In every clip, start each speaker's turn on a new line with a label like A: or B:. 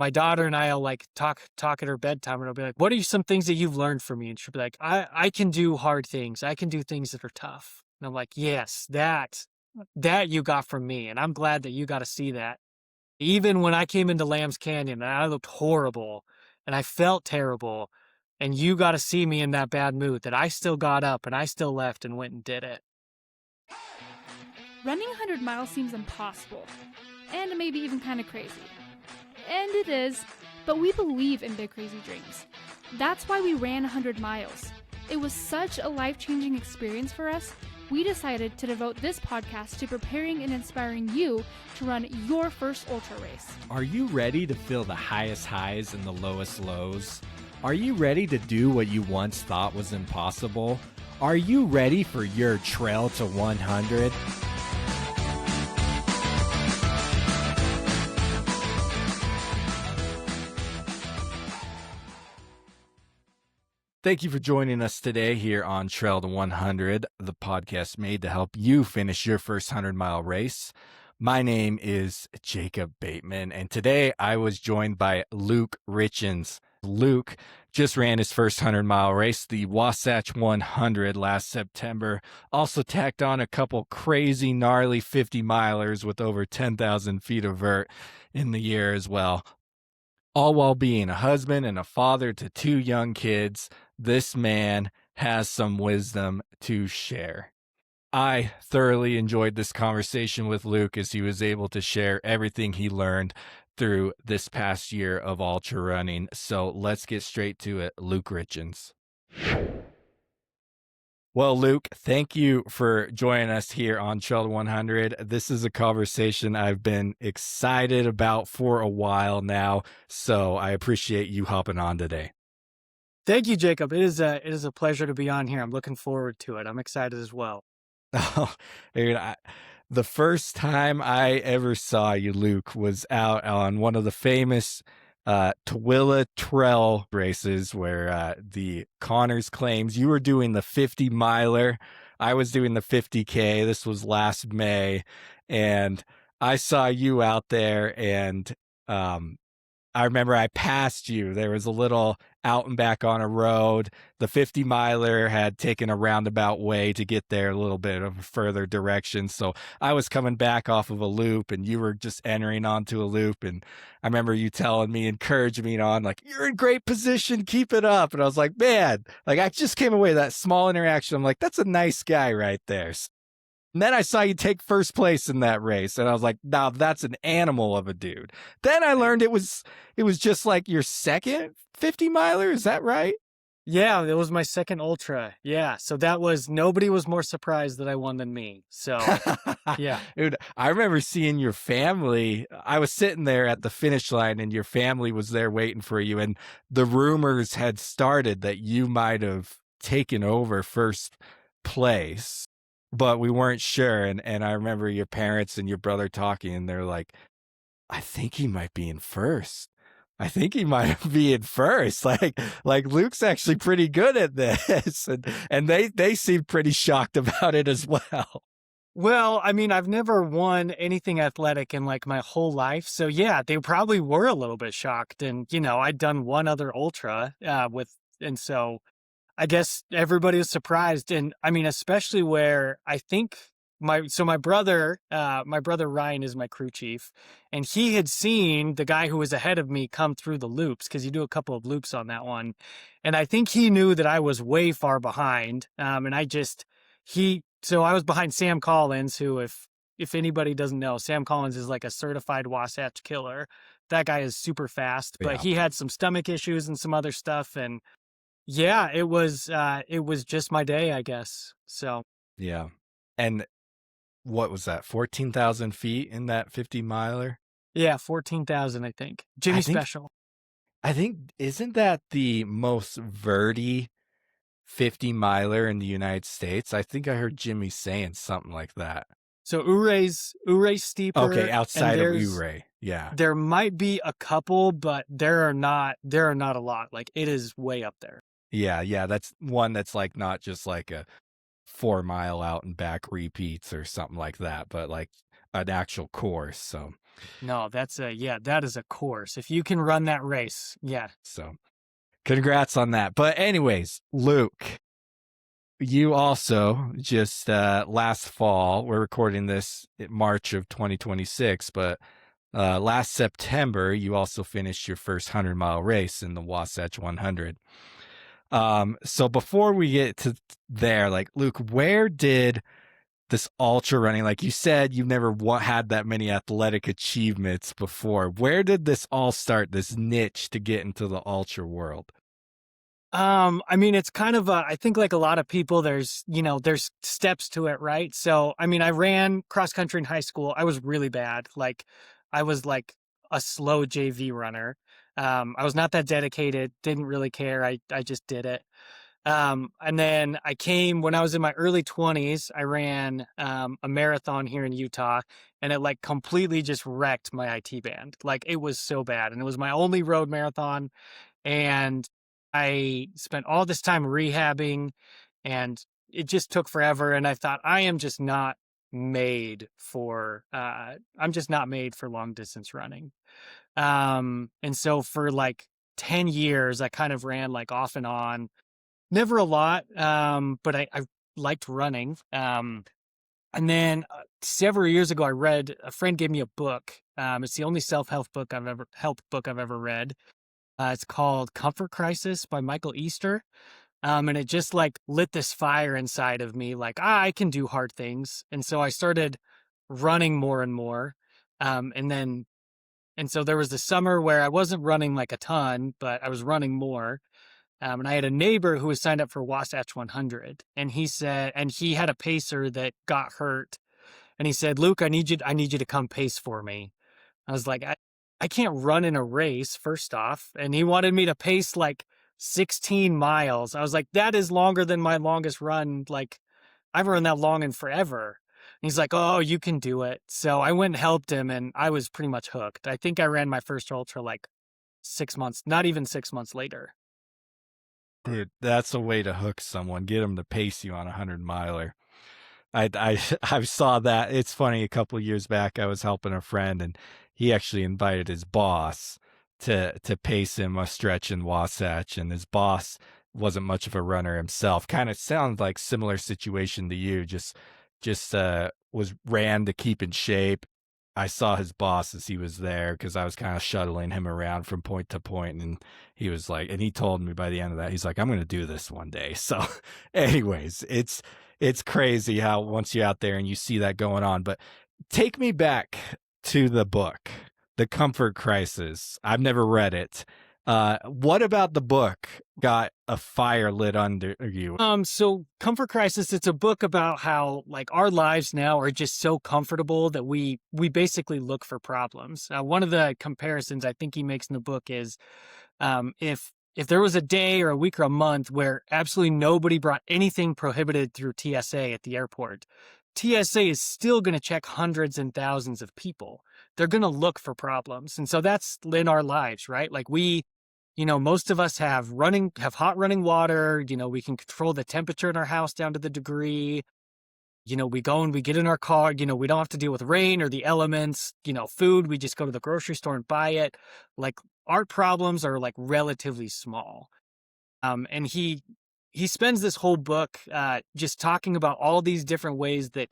A: my daughter and I'll like talk at her bedtime, and I'll be like, "What are some things that you've learned from me?" And she'll be like, "I can do hard things. I can do things that are tough." And I'm like, "Yes, that you got from me, and I'm glad that you got to see that." Even when I came into Lamb's Canyon and I looked horrible and I felt terrible, and you got to see me in that bad mood, that I still got up and I still left and went and did it.
B: Running 100 miles seems impossible, and maybe even kind of crazy. And it is, but we believe in big crazy dreams. That's why we ran 100 miles. It was such a life-changing experience for us, we decided to devote this podcast to preparing and inspiring you to run your first ultra race.
C: Are you ready to feel the highest highs and the lowest lows? Are you ready to do what you once thought was impossible? Are you ready for your trail to 100? Thank you for joining us today here on Trail to 100, the podcast made to help you finish your first 100-mile race. My name is Jacob Bateman, and today I was joined by Luke Richins. Luke just ran his first 100-mile race, the Wasatch 100, last September. Also tacked on a couple crazy, gnarly 50-milers with over 10,000 feet of vert in the year as well. All while being a husband and a father to 2 young kids, this man has some wisdom to share. I thoroughly enjoyed this conversation with Luke as he was able to share everything he learned through this past year of ultra running. So let's get straight to it. Luke Richins. Well, Luke, thank you for joining us here on Trail to 100. This is a conversation I've been excited about for a while now, so I appreciate you hopping on today.
A: Thank you, Jacob. It is a pleasure to be on here. I'm looking forward to it. I'm excited as well.
C: Oh, the first time I ever saw you, Luke, was out on one of the famous Tooele Trail races where the Connors claims you were doing the 50-miler. I was doing the 50K. This was last May, and I saw you out there, and I remember I passed you. There was a little out and back on a road. The 50-miler had taken a roundabout way to get there a little bit of a further direction. So I was coming back off of a loop and you were just entering onto a loop. And I remember you telling me, encouraging me on, like, "You're in great position, keep it up." And I was like, man, like I just came away that small interaction. I'm like, that's a nice guy right there. And then I saw you take first place in that race, and I was like, "Now that's an animal of a dude." Then I learned it was just like your second 50-miler. Is that right?
A: Yeah, it was my second ultra. Yeah, so nobody was more surprised that I won than me. So, yeah.
C: Dude, I remember seeing your family. I was sitting there at the finish line, and your family was there waiting for you, and the rumors had started that you might have taken over first place, but we weren't sure. And I remember your parents and your brother talking, and they're like, "I think he might be in first. I think he might be in first." Like Luke's actually pretty good at this. And they seemed pretty shocked about it as well.
A: Well, I mean, I've never won anything athletic in like my whole life. So yeah, they probably were a little bit shocked. And, I'd done one other ultra and so I guess everybody was surprised. And I mean, especially where I think my brother Ryan is my crew chief, and he had seen the guy who was ahead of me come through the loops, because you do a couple of loops on that one. And I think he knew that I was way far behind. So I was behind Sam Collins, who, if anybody doesn't know, Sam Collins is like a certified Wasatch killer. That guy is super fast, but he had some stomach issues and some other stuff. And yeah, it was just my day, I guess. So
C: Yeah. And what was that? 14,000 feet in that 50-miler?
A: yeah, 14,000, I think. Jimmy Special.
C: I think, isn't that the most verty 50-miler in the United States? I think I heard Jimmy saying something like that.
A: So Uray's steeper.
C: Okay, outside of Uray. Yeah.
A: There might be a couple, but there are not a lot. Like, it is way up there.
C: Yeah, that's one that's like not just like a 4-mile out and back repeats or something like that, but like an actual course.
A: No, that is a course. If you can run that race, yeah.
C: So congrats on that. But anyways, Luke, you also just last fall, we're recording this in March of 2026, but last September, you also finished your first 100-mile race in the Wasatch 100. So before we get to there, like, Luke, where did this ultra running, like you said, you've never had that many athletic achievements before. Where did this all start, this niche to get into the ultra world?
A: I mean, it's kind of I think like a lot of people, there's steps to it, right? So, I mean, I ran cross country in high school. I was really bad. Like, I was like a slow JV runner. I was not that dedicated, didn't really care. I just did it. And then when I was in my early 20s, I ran a marathon here in Utah, and it like completely just wrecked my IT band. Like, it was so bad. And it was my only road marathon. And I spent all this time rehabbing, and it just took forever. And I thought, I'm just not made for long distance running. And so for like 10 years, I kind of ran like off and on, never a lot. But I liked running. And then several years ago, a friend gave me a book. It's the only self-help book I've ever read. It's called Comfort Crisis by Michael Easter. And it just like lit this fire inside of me, like, I can do hard things. And so I started running more and more. And then, and so there was this summer where I wasn't running like a ton, but I was running more. And I had a neighbor who was signed up for Wasatch 100. And he had a pacer that got hurt. And he said, Luke, I need you to come pace for me. I was like, I can't run in a race, first off. And he wanted me to pace like 16 miles. I was like, that is longer than my longest run. Like, I've run that long in forever. And he's like, oh, you can do it. So I went and helped him, and I was pretty much hooked. I think I ran my first ultra like 6 months, not even 6 months later.
C: Dude, that's a way to hook someone. Get them to pace you on a 100-miler. I saw that. It's funny. A couple of years back, I was helping a friend, and he actually invited his boss to pace him a stretch in Wasatch, and his boss wasn't much of a runner himself. Kind of sounds like similar situation to you. Just was ran to keep in shape. I saw his boss as he was there because I was kind of shuttling him around from point to point, and he was like, and he told me by the end of that, he's like, I'm going to do this one day. So, anyways, it's crazy how once you're out there and you see that going on. But take me back to the book, The Comfort Crisis. I've never read it. What about the book got a fire lit under you?
A: So Comfort Crisis, it's a book about how like our lives now are just so comfortable that we basically look for problems. One of the comparisons I think he makes in the book is if there was a day or a week or a month where absolutely nobody brought anything prohibited through TSA at the airport, TSA is still going to check hundreds and thousands of people. They're going to look for problems. And so that's in our lives, right? Like most of us have hot running water. We can control the temperature in our house down to the degree. We go and we get in our car. We don't have to deal with rain or the elements. Food, we just go to the grocery store and buy it. Like, our problems are like relatively small. And he spends this whole book just talking about all these different ways that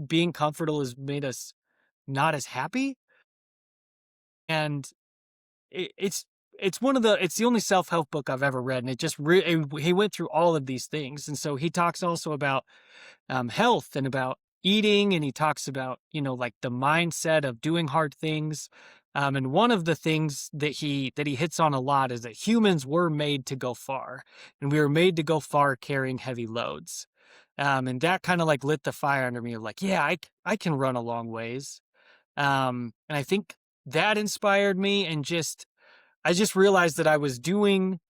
A: being comfortable has made us not as happy. And it's the only self-help book I've ever read, and it just he went through all of these things. And so he talks also about health and about eating, and he talks about like the mindset of doing hard things. And one of the things that he hits on a lot is that humans were made to go far, and we were made to go far carrying heavy loads. And that kind of like lit the fire under me of like, yeah, I can run a long ways. And I think that inspired me, and I just realized that I was doing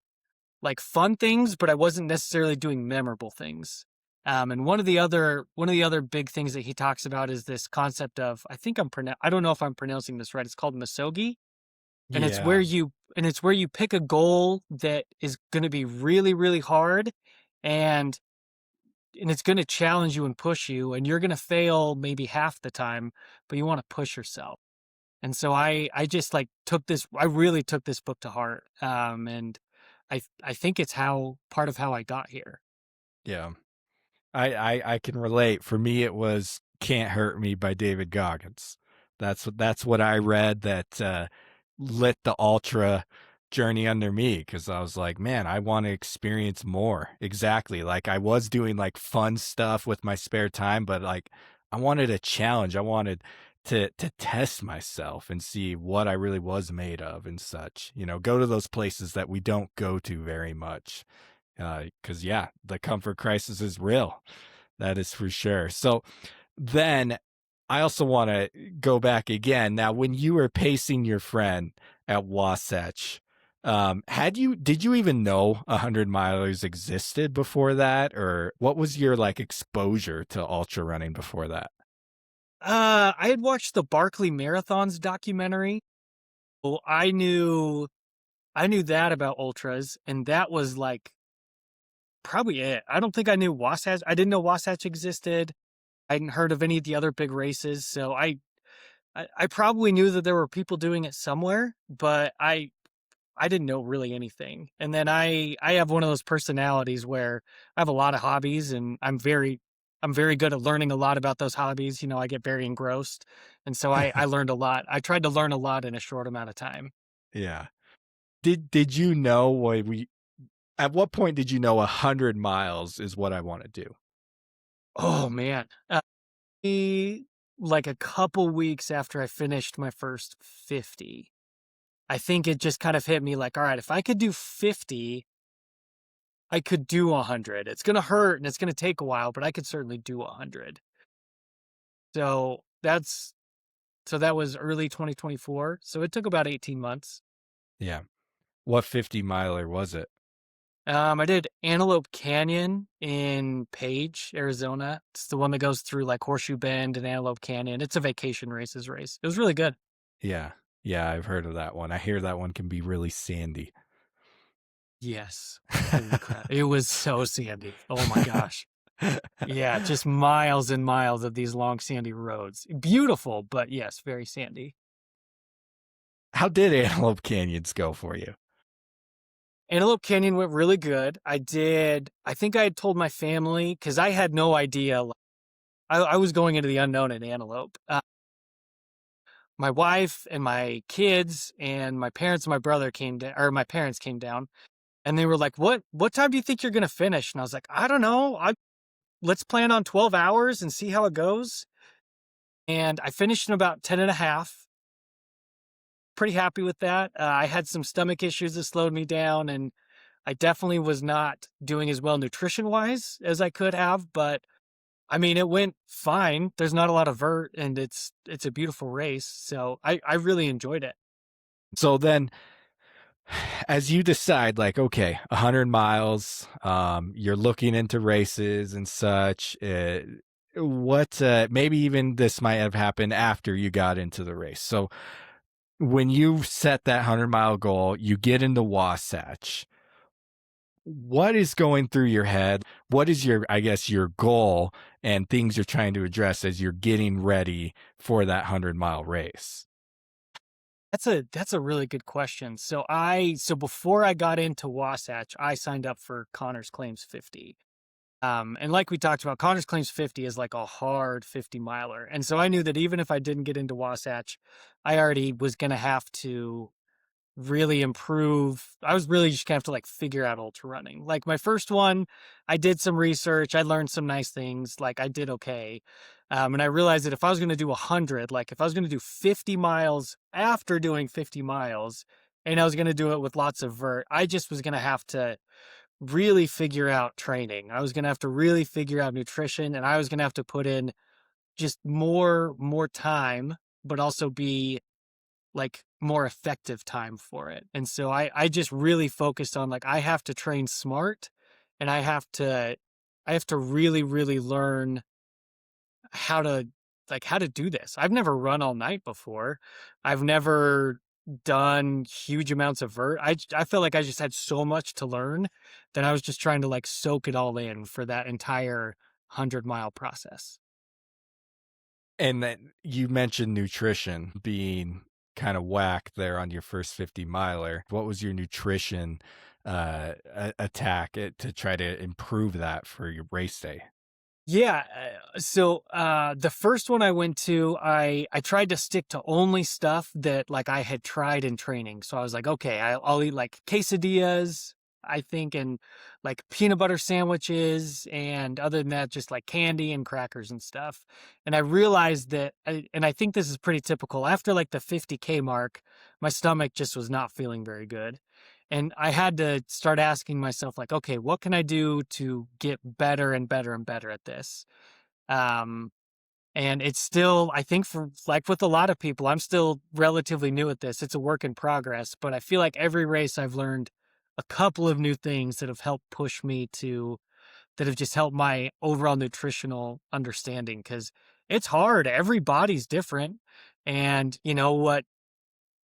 A: like fun things, but I wasn't necessarily doing memorable things. And one of the other big things that he talks about is this concept of, I don't know if I'm pronouncing this right. It's called misogi. And it's
C: Yeah.
A: where you pick a goal that is going to be really, really hard, and it's going to challenge you and push you, and you're going to fail maybe half the time, but you want to push yourself. And so I just like I really took this book to heart. And I think it's part of how I got here.
C: Yeah. I can relate. For me, it was "Can't Hurt Me" by David Goggins. That's what I read that lit the ultra journey under me, because I was like, man, I want to experience more. Exactly. Like I was doing like fun stuff with my spare time, but like I wanted a challenge. I wanted to test myself and see what I really was made of and such. Go to those places that we don't go to very much. Because yeah, the comfort crisis is real. That is for sure. So then I also want to go back again. Now, when you were pacing your friend at Wasatch, did you even know 100 milers existed before that? Or what was your like exposure to ultra running before that?
A: I had watched the Barkley Marathons documentary. Well, I knew that about ultras, and that was like probably it. I don't think I knew Wasatch. I didn't know Wasatch existed. I hadn't heard of any of the other big races, so I probably knew that there were people doing it somewhere, but I didn't know really anything. And then I have one of those personalities where I have a lot of hobbies, and I'm very good at learning a lot about those hobbies. I get very engrossed, and so I learned a lot. I tried to learn a lot in a short amount of time.
C: Yeah. Did you know at what point did you know 100 miles is what I want to do?
A: Oh man, like a couple weeks after I finished my first 50. I think it just kind of hit me like, all right, if I could do 50, I could do 100. It's going to hurt and it's going to take a while, but I could certainly do 100. So that was early 2024. So it took about 18 months.
C: Yeah. What 50 miler was it?
A: I did Antelope Canyon in Page, Arizona. It's the one that goes through like Horseshoe Bend and Antelope Canyon. It's a vacation races race. It was really good.
C: Yeah. Yeah, I've heard of that one. I hear that one can be really sandy.
A: Yes. Holy crap. It was so sandy. Oh my gosh. Yeah, just miles and miles of these long sandy roads. Beautiful, but yes, very sandy.
C: How did Antelope Canyons go for you?
A: Antelope Canyon went really good. I think I had told my family because I had no idea. I was going into the unknown at Antelope. My wife and my kids and my parents and my brother came down, or my parents came down, and they were like, what time do you think you're going to finish? And I was like, I don't know. Let's plan on 12 hours and see how it goes. And I finished in about 10 and a half. Pretty happy with that. I had some stomach issues that slowed me down, and I definitely was not doing as well nutrition-wise as I could have, but I mean, it went fine. There's not a lot of vert, and it's a beautiful race, so I really enjoyed it.
C: So then, as you decide, like, okay, 100 miles, you're looking into races and such. Maybe even this might have happened after you got into the race. So when you set that 100-mile goal, you get into Wasatch. What is going through your head? What is your goal and things you're trying to address as you're getting ready for that 100-mile race?
A: That's a really good question. So before I got into Wasatch, I signed up for Connor's Claims 50. And like we talked about, Connor's Claims 50 is like a hard 50 miler. And so I knew that even if I didn't get into Wasatch, I already was going to have to really improve. I was really just gonna have to like figure out ultra running. Like my first one, I did some research. I learned some nice things. Like I did okay. And I realized that if I was going to do 100, like if I was going to do 50 miles after doing 50 miles, and I was going to do it with lots of vert, I just was going to have to really figure out training. I was going to have to really figure out nutrition, and I was going to have to put in just more time, but also be like more effective time for it. And so I just really focused on like I have to train smart, and I have to really really learn how to how to do this. I've never run all night before. I've never done huge amounts of vert. I felt like I just had so much to learn that I was just trying to like soak it all in for that entire 100-mile process.
C: And then you mentioned nutrition being kind of whack there on your first 50 miler. What was your nutrition attack to try to improve that for your race day?
A: Yeah, the first one I went to, I tried to stick to only stuff that, like, I had tried in training. So I was like, "Okay, I'll eat, like, quesadillas, I think, and, like, peanut butter sandwiches, and other than that, just, like, candy and crackers and stuff." And I realized that and I think this is pretty typical, after, like, the 50K mark, my stomach just was not feeling very good. And I had to start asking myself, like, okay, what can I do to get better and better and better at this? Um, and it's still, I think, for like with a lot of people, I'm still relatively new at this. It's a work in progress, but I feel like every race I've learned a couple of new things that have helped push me to, that have just helped my overall nutritional understanding. Cause it's hard. Every body's different. And you know what?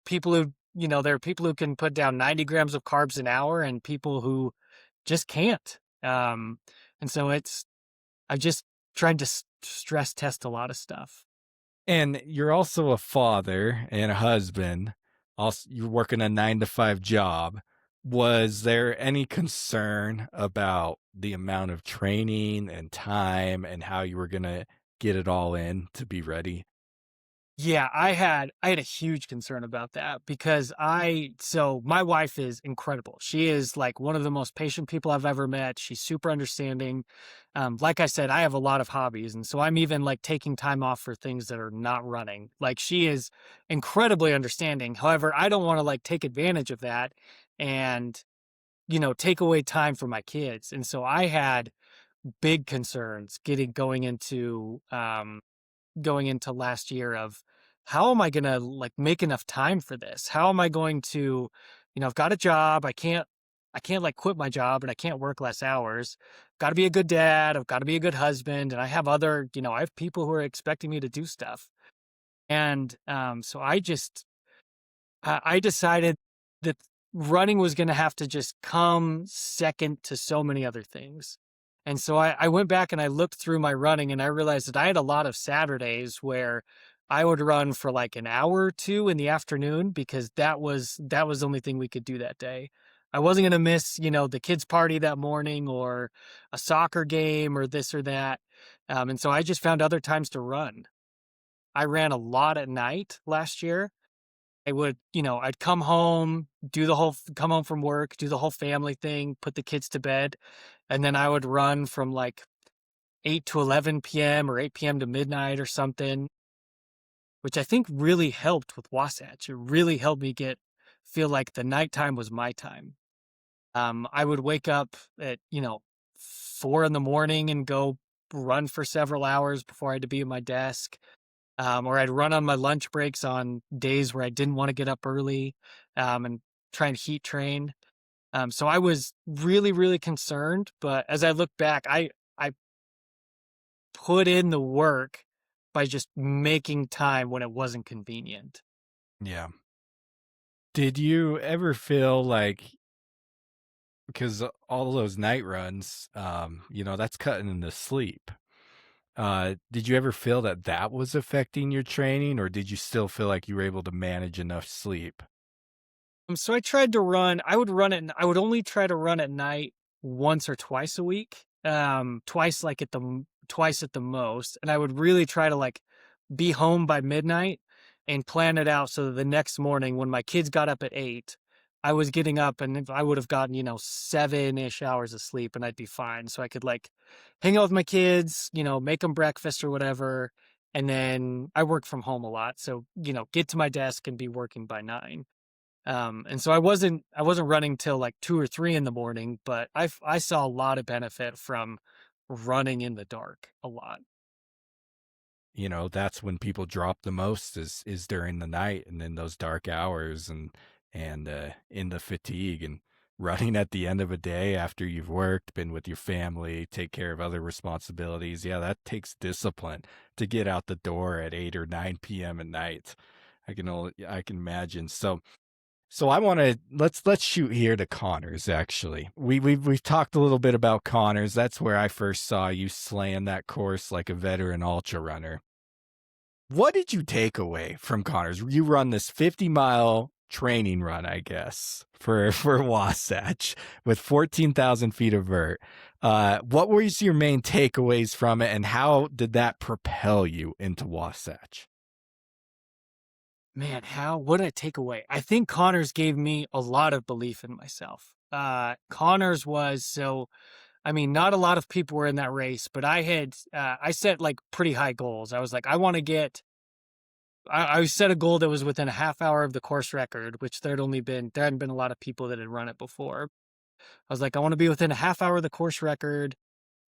A: People who, there are people who can put down 90 grams of carbs an hour and people who just can't. And so I just tried to stress test a lot of stuff.
C: And you're also a father and a husband. Also, you're working a 9 to 5 job. Was there any concern about the amount of training and time and how you were going to get it all in to be ready?
A: Yeah, I had a huge concern about that because so my wife is incredible. She is like one of the most patient people I've ever met. She's super understanding. Like I said, I have a lot of hobbies, and so I'm even like taking time off for things that are not running. Like she is incredibly understanding. However, I don't want to like take advantage of that and, take away time from my kids. And so I had big concerns going into last year of how am I going to like make enough time for this? How am I going to, I've got a job. I can't like quit my job and I can't work less hours. Got to be a good dad. I've got to be a good husband. And I have other, I have people who are expecting me to do stuff. And so I decided that running was going to have to just come second to so many other things. And so I went back and I looked through my running and I realized that I had a lot of Saturdays where I would run for like an hour or two in the afternoon because that was the only thing we could do that day. I wasn't going to miss, the kids' party that morning or a soccer game or this or that. And so I just found other times to run. I ran a lot at night last year. I would, I'd come home from work, do the whole family thing, put the kids to bed, and then I would run from like 8 to 11 p.m. or 8 p.m. to midnight or something, which I think really helped with Wasatch. It really helped me feel like the nighttime was my time. I would wake up at, 4 in the morning and go run for several hours before I had to be at my desk. Or I'd run on my lunch breaks on days where I didn't want to get up early, and try and heat train. So I was really, really concerned. But as I look back, I put in the work by just making time when it wasn't convenient.
C: Yeah. Did you ever feel like, because all those night runs, that's cutting into sleep. Did you ever feel that that was affecting your training, or did you still feel like you were able to manage enough sleep?
A: So I tried to run. I would only try to run at night once or twice a week. Twice at the most, and I would really try to like be home by midnight and plan it out so that the next morning when my kids got up at 8, I was getting up and I would have gotten, 7-ish hours of sleep and I'd be fine. So I could like hang out with my kids, make them breakfast or whatever. And then I work from home a lot. So, get to my desk and be working by 9. And so I wasn't running till like 2 or 3 in the morning, but I saw a lot of benefit from running in the dark a lot.
C: That's when people drop the most is during the night and in those dark hours and in the fatigue and running at the end of a day after you've worked, been with your family, take care of other responsibilities. Yeah, that takes discipline to get out the door at 8 or 9 p.m. at night. I can imagine. So So I want to let's shoot here to Connors. Actually, we've talked a little bit about Connors. That's where I first saw you slaying that course like a veteran ultra runner. What did you take away from Connors? You run this 50-mile training run, I guess, for Wasatch with 14,000 feet of vert. What were your main takeaways from it, and how did that propel you into Wasatch?
A: Man, what did I take away? I think Connors gave me a lot of belief in myself. Connors was so, I mean, not a lot of people were in that race, but I set like pretty high goals. I was like, I set a goal that was within a half hour of the course record, which there hadn't been a lot of people that had run it before. I was like, I want to be within a half hour of the course record.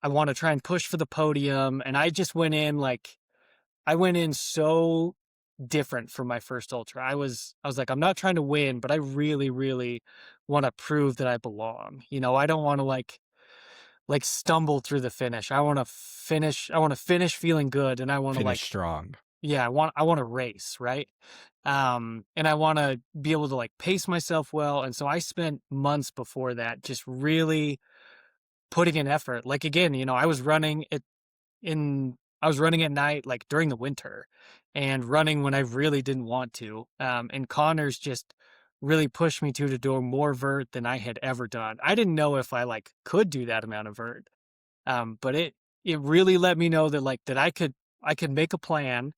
A: I want to try and push for the podium. And I just I went in so different from my first ultra. I was like, I'm not trying to win, but I really, really want to prove that I belong. I don't want to like stumble through the finish. I want to finish feeling good, and I want to
C: Finish
A: like,
C: strong.
A: yeah, I want to race, right? And I want to be able to like pace myself well. And so I spent months before that just really putting in effort. Like again, I was running at night, like during the winter, and running when I really didn't want to. And Connors just really pushed me to do more vert than I had ever done. I didn't know if I like could do that amount of vert. But it really let me know that I could make a plan,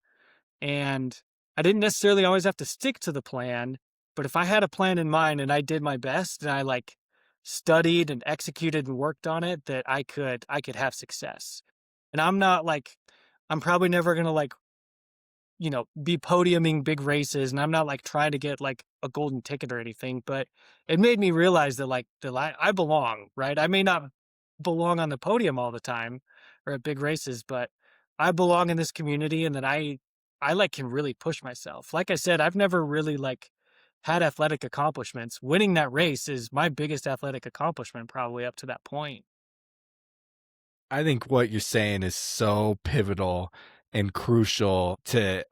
A: and I didn't necessarily always have to stick to the plan. But if I had a plan in mind and I did my best and I like studied and executed and worked on it, that I could have success. And I'm probably never going to like, be podiuming big races. And I'm not like trying to get like a golden ticket or anything, but it made me realize that I belong, right? I may not belong on the podium all the time or at big races, but I belong in this community, and that I like can really push myself. Like I said, I've never really like had athletic accomplishments. Winning that race is my biggest athletic accomplishment probably up to that point.
C: I think what you're saying is so pivotal and crucial to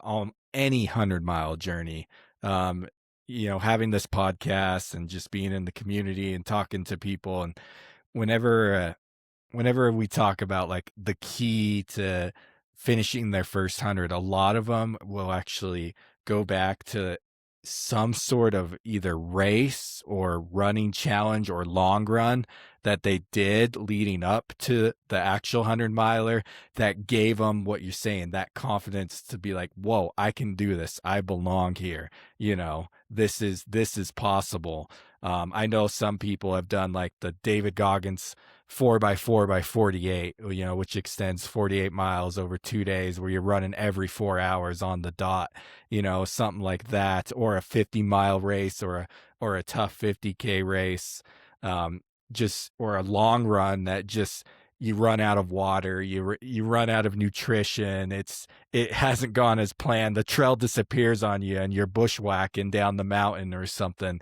C: any 100-mile journey. Um, having this podcast and just being in the community and talking to people, and whenever we talk about like the key to finishing their first 100, a lot of them will actually go back to some sort of either race or running challenge or long run that they did leading up to the actual 100-miler that gave them what you're saying, that confidence to be like, whoa, I can do this. I belong here. This is possible. I know some people have done like the David Goggins 4x4x48, which extends 48 miles over 2 days, where you're running every 4 hours on the dot, something like that, or a 50-mile race, or a tough 50K race, or a long run that just you run out of water, you run out of nutrition. It hasn't gone as planned. The trail disappears on you, and you're bushwhacking down the mountain or something.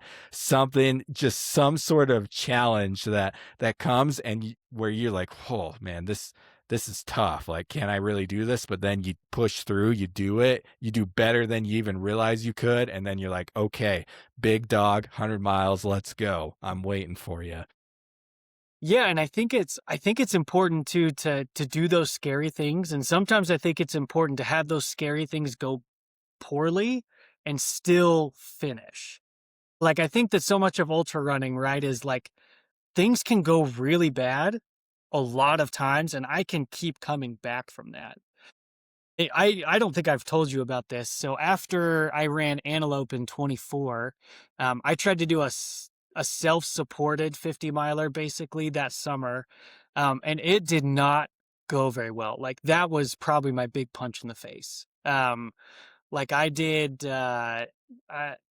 C: Just some sort of challenge that comes, and where you're like, oh man, this is tough. Like, can I really do this? But then you push through, you do it, you do better than you even realize you could, and then you're like, okay, big dog, 100 miles, let's go. I'm waiting for you.
A: Yeah, and I think it's important to do those scary things, and sometimes I think it's important to have those scary things go poorly and still finish. Like I think that so much of ultra running, right, is like things can go really bad a lot of times, and I can keep coming back from that. I don't think I've told you about this. So after I ran Antelope in 24, I tried to do a self-supported 50 miler basically that summer. And it did not go very well. Like that was probably my big punch in the face. Like I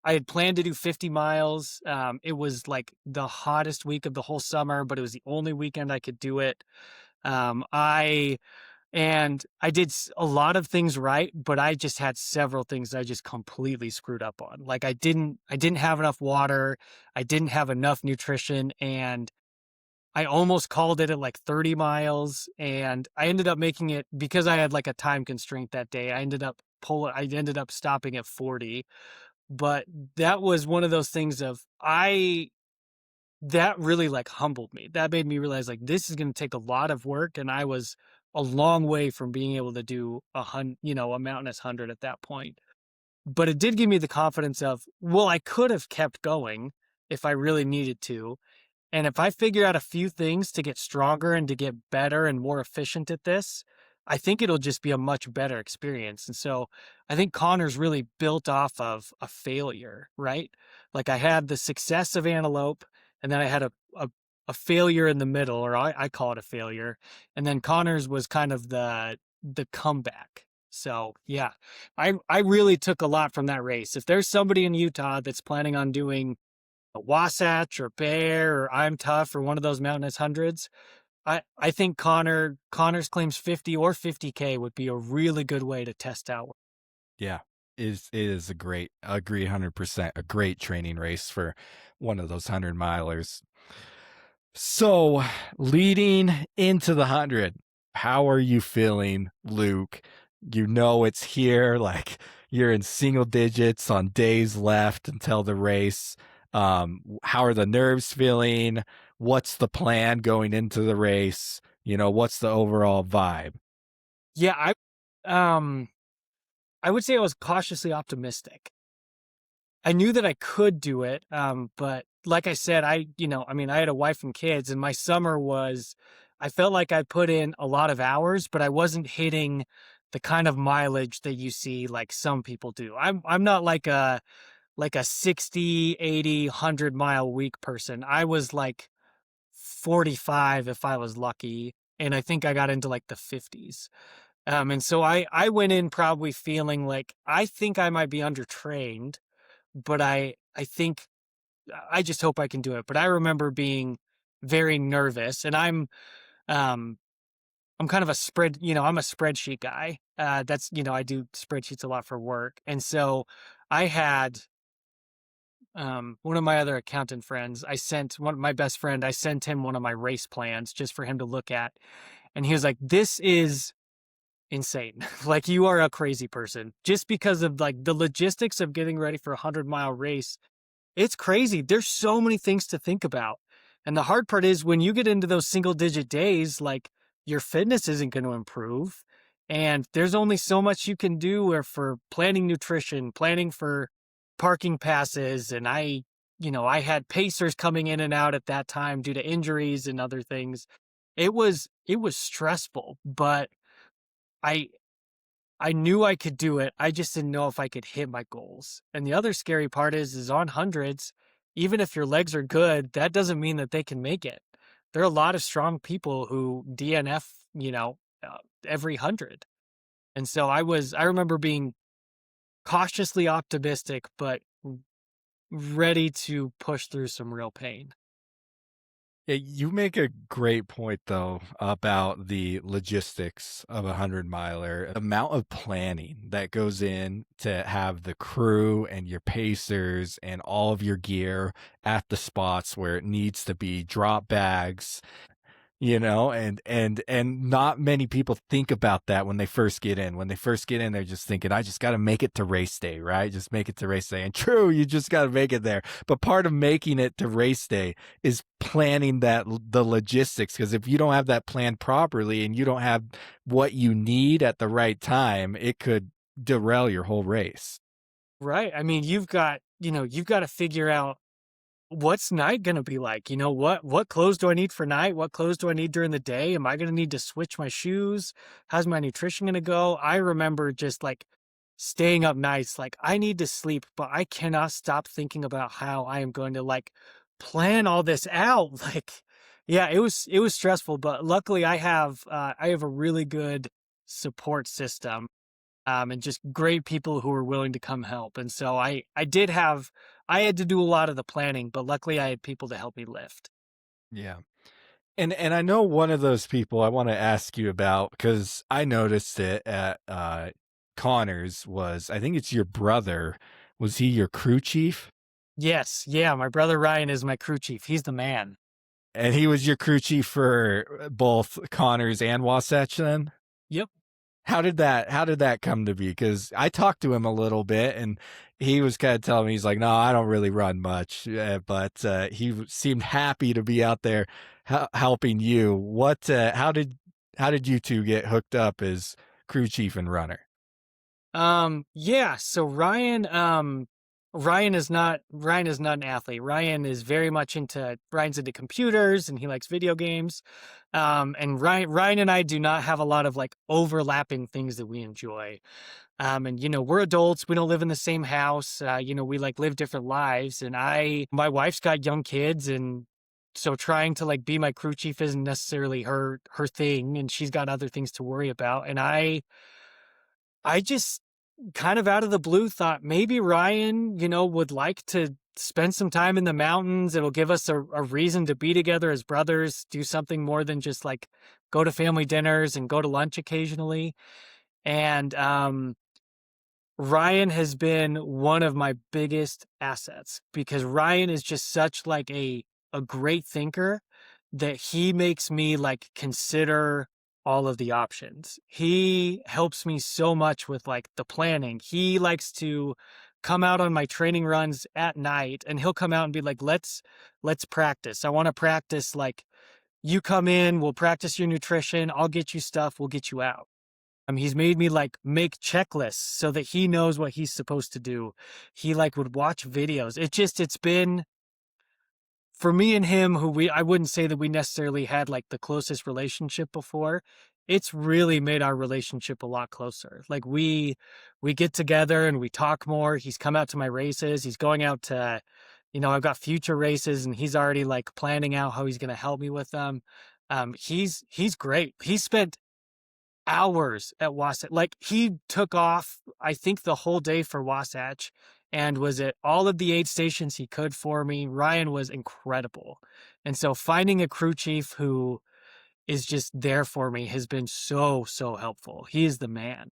A: had planned to do 50 miles. It was like the hottest week of the whole summer, but it was the only weekend I could do it. Um, I I did a lot of things right, but I just had several things I just completely screwed up on. Like I didn't have enough water, I didn't have enough nutrition, and I almost called it at like 30 miles, and I ended up making it because I had like a time constraint that day. I ended up stopping at 40. But that was one of those things of that really like humbled me. That made me realize like this is going to take a lot of work, and I was a long way from being able to do a mountainous 100 at that point. But it did give me the confidence of, well, I could have kept going if I really needed to. And if I figure out a few things to get stronger and to get better and more efficient at this, I think it'll just be a much better experience. And so I think Connor's really built off of a failure, right? Like I had the success of Antelope, and then I had a failure in the middle, or I call it a failure. And then Connor's was kind of the comeback. So yeah, I really took a lot from that race. If there's somebody in Utah that's planning on doing a Wasatch or Bear or I'm Tough or one of those mountainous hundreds, I think Connor's claims 50 or 50K would be a really good way to test out.
C: Yeah. It is a great, I agree 100%, a great training race for one of those 100 milers. So, leading into the 100, how are you feeling, Luke? You know it's here, like you're in single digits on days left until the race. How are the nerves feeling? What's the plan going into the race? What's the overall vibe?
A: Yeah, I would say I was cautiously optimistic. I knew that I could do it, but like I said, I had a wife and kids, and my summer was, I felt like I put in a lot of hours, but I wasn't hitting the kind of mileage that you see like some people do. I'm not like a 60, 80, 100 mile week person. I was like 45 if I was lucky, and I think I got into like the 50s. And so I went in probably feeling like I think I might be undertrained, but I think I just hope I can do it. But I remember being very nervous, and um I'm kind of I'm a spreadsheet guy. I do spreadsheets a lot for work. And so I had one of my other accountant friends, my best friend, I sent him one of my race plans just for him to look at. And he was like, "This is insane. Like you are a crazy person just because of like the logistics of getting ready for a 100-mile race. It's crazy. There's so many things to think about. And the hard part is when you get into those single digit days, like your fitness isn't going to improve. And there's only so much you can do or for planning nutrition, planning for parking passes. And I had pacers coming in and out at that time due to injuries and other things. It was stressful, but I I knew I could do it. I just didn't know if I could hit my goals. And the other scary part is on hundreds, even if your legs are good, that doesn't mean that they can make it. There are a lot of strong people who DNF, every 100. And so I remember being cautiously optimistic, but ready to push through some real pain.
C: Yeah, you make a great point though about the logistics of a 100 miler, the amount of planning that goes in to have the crew and your pacers and all of your gear at the spots where it needs to be, drop bags, and not many people think about that when they first get in. When they first get in, they're just thinking, I just got to make it to race day, right? Just make it to race day. And true, you just got to make it there. But part of making it to race day is planning the logistics. Because if you don't have that planned properly and you don't have what you need at the right time, it could derail your whole race.
A: Right. I mean, you've got to figure out what's night gonna be like? What clothes do I need for night? What clothes do I need during the day? Am I gonna need to switch my shoes? How's my nutrition gonna go? I remember just like staying up nights, like I need to sleep, but I cannot stop thinking about how I am going to like plan all this out. Like, yeah, it was stressful, but luckily I have a really good support system, and just great people who were willing to come help. And so I had to do a lot of the planning, but luckily I had people to help me lift.
C: Yeah. And I know one of those people I want to ask you about because I noticed it at Connor's was, I think it's your brother. Was he your crew chief?
A: Yes, yeah, my brother Ryan is my crew chief. He's the man.
C: And he was your crew chief for both Connor's and Wasatch then?
A: Yep.
C: How did that come to be? Because I talked to him a little bit, and he was kind of telling me, he's like, no, I don't really run much, but he seemed happy to be out there helping you. How did you two get hooked up as crew chief and runner?
A: Yeah, so Ryan is not an athlete. Ryan's into computers and he likes video games. And Ryan and I do not have a lot of like overlapping things that we enjoy. And we're adults, we don't live in the same house. We like live different lives, and my wife's got young kids, and so trying to like be my crew chief isn't necessarily her thing, and she's got other things to worry about. And I just kind of out of the blue thought maybe Ryan, would like to spend some time in the mountains. It'll give us a reason to be together as brothers, do something more than just like go to family dinners and go to lunch occasionally. And Ryan has been one of my biggest assets because Ryan is just such like a great thinker that he makes me like consider all of the options. He helps me so much with like the planning. He likes to come out on my training runs at night, and he'll come out and be like, let's practice. I want to practice, like, you come in, we'll practice your nutrition, I'll get you stuff, we'll get you out. He's made me like make checklists so that he knows what he's supposed to do. He like would watch videos. It's been for me and him, I wouldn't say that we necessarily had like the closest relationship before. It's really made our relationship a lot closer. Like we get together and we talk more. He's come out to my races. He's going out to, I've got future races, and he's already like planning out how he's going to help me with them. He's great. He spent hours at Wasatch. Like he took off, I think, the whole day for Wasatch and was at all of the aid stations he could for me. Ryan was incredible. And so finding a crew chief who is just there for me has been so, so helpful. He is the man.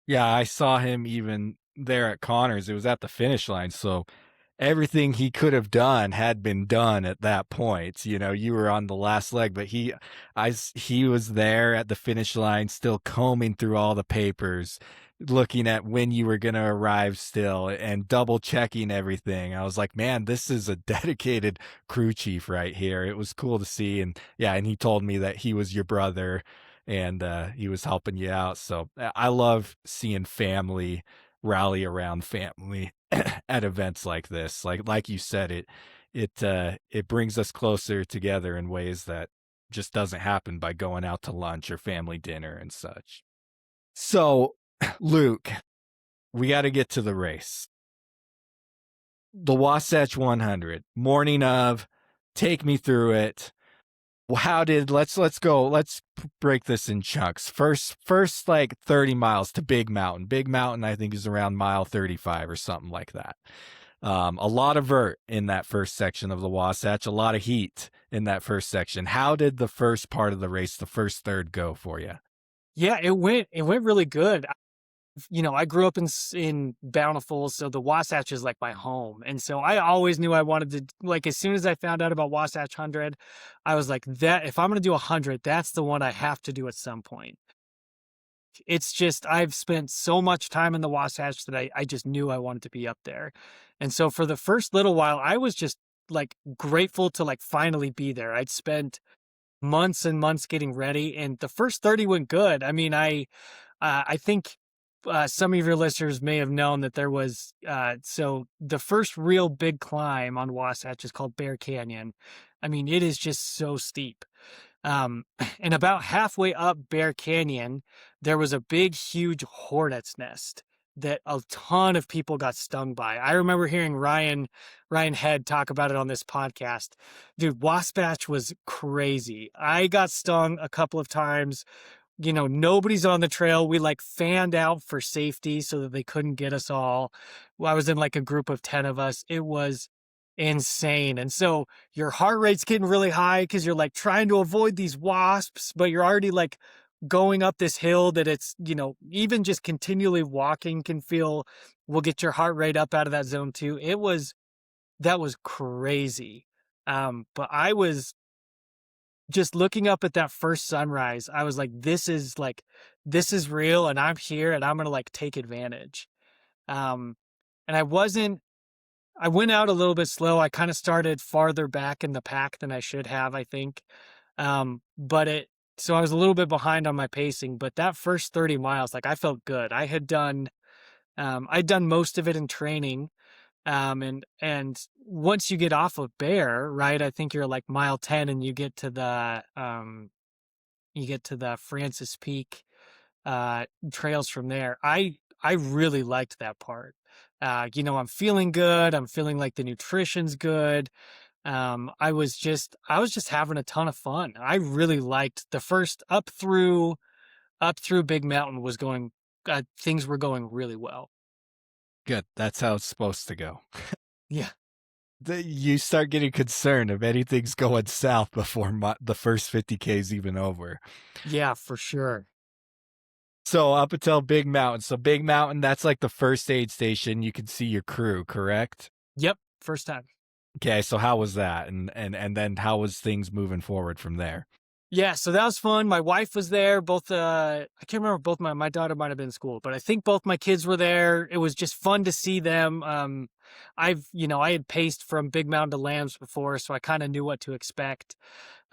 C: Yeah, I saw him even there at Connors. It was at the finish line, so everything he could have done had been done at that point. You were on the last leg, but he was there at the finish line, still combing through all the papers, looking at when you were going to arrive still and double checking everything. I was like, man, this is a dedicated crew chief right here. It was cool to see. And yeah, and he told me that he was your brother, and he was helping you out. So I love seeing family rally around family at events like this. Like you said, it brings us closer together in ways that just doesn't happen by going out to lunch or family dinner and such. So, Luke, we got to get to the race. The Wasatch 100, morning of, take me through it. Let's go. Let's break this in chunks. First like 30 miles to Big Mountain. Big Mountain, I think, is around mile 35 or something like that. A lot of vert in that first section of the Wasatch, a lot of heat in that first section. How did the first part of the race, the first third, go for you?
A: Yeah, it went really good. I grew up in Bountiful, so the Wasatch is like my home. And so I always knew I wanted to, like, as soon as I found out about Wasatch 100, I was like, that if I'm going to do 100, that's the one I have to do at some point. It's just, I've spent so much time in the Wasatch that I just knew I wanted to be up there. And so for the first little while, I was just like grateful to like finally be there. I'd spent months and months getting ready, and the first 30 went good. I mean, I think some of your listeners may have known that there was, so the first real big climb on Wasatch is called Bear Canyon. I mean, it is just so steep. And about halfway up Bear Canyon, there was a big, huge hornet's nest that a ton of people got stung by. I remember hearing Ryan Head talk about it on this podcast. Dude, Wasatch was crazy. I got stung a couple of times. Nobody's on the trail. We like fanned out for safety so that they couldn't get us all. I was in like a group of 10 of us. It was insane. And so your heart rate's getting really high because you're like trying to avoid these wasps, but you're already like going up this hill that it's, even just continually walking will get your heart rate up out of that zone too. That was crazy. But just looking up at that first sunrise, I was this is real and I'm here and I'm gonna like take advantage. Um, and I went out a little bit slow. I kind of started farther back in the pack than I should have, I think. But so I was a little bit behind on my pacing, but that first 30 miles, like I felt good. I'd done most of it in training. And once you get off of Bear, right, I think you're like mile 10 and you get to the Francis Peak, trails from there. I really liked that part. I'm feeling good. I'm feeling like the nutrition's good. I was just having a ton of fun. I really liked the first up through Big Mountain was going, things were going really well.
C: Good. That's how it's supposed to go.
A: Yeah.
C: You start getting concerned if anything's going south before the first 50K is even over.
A: Yeah, for sure.
C: So up until Big Mountain. So Big Mountain, that's like the first aid station. You can see your crew, correct?
A: Yep. First time.
C: Okay, so how was that? And then how was things moving forward from there?
A: Yeah, so that was fun. My wife was there. I can't remember, both my daughter might have been in school, but I think both my kids were there. It was just fun to see them. I had paced from Big Mountain to Lambs before, so I kind of knew what to expect.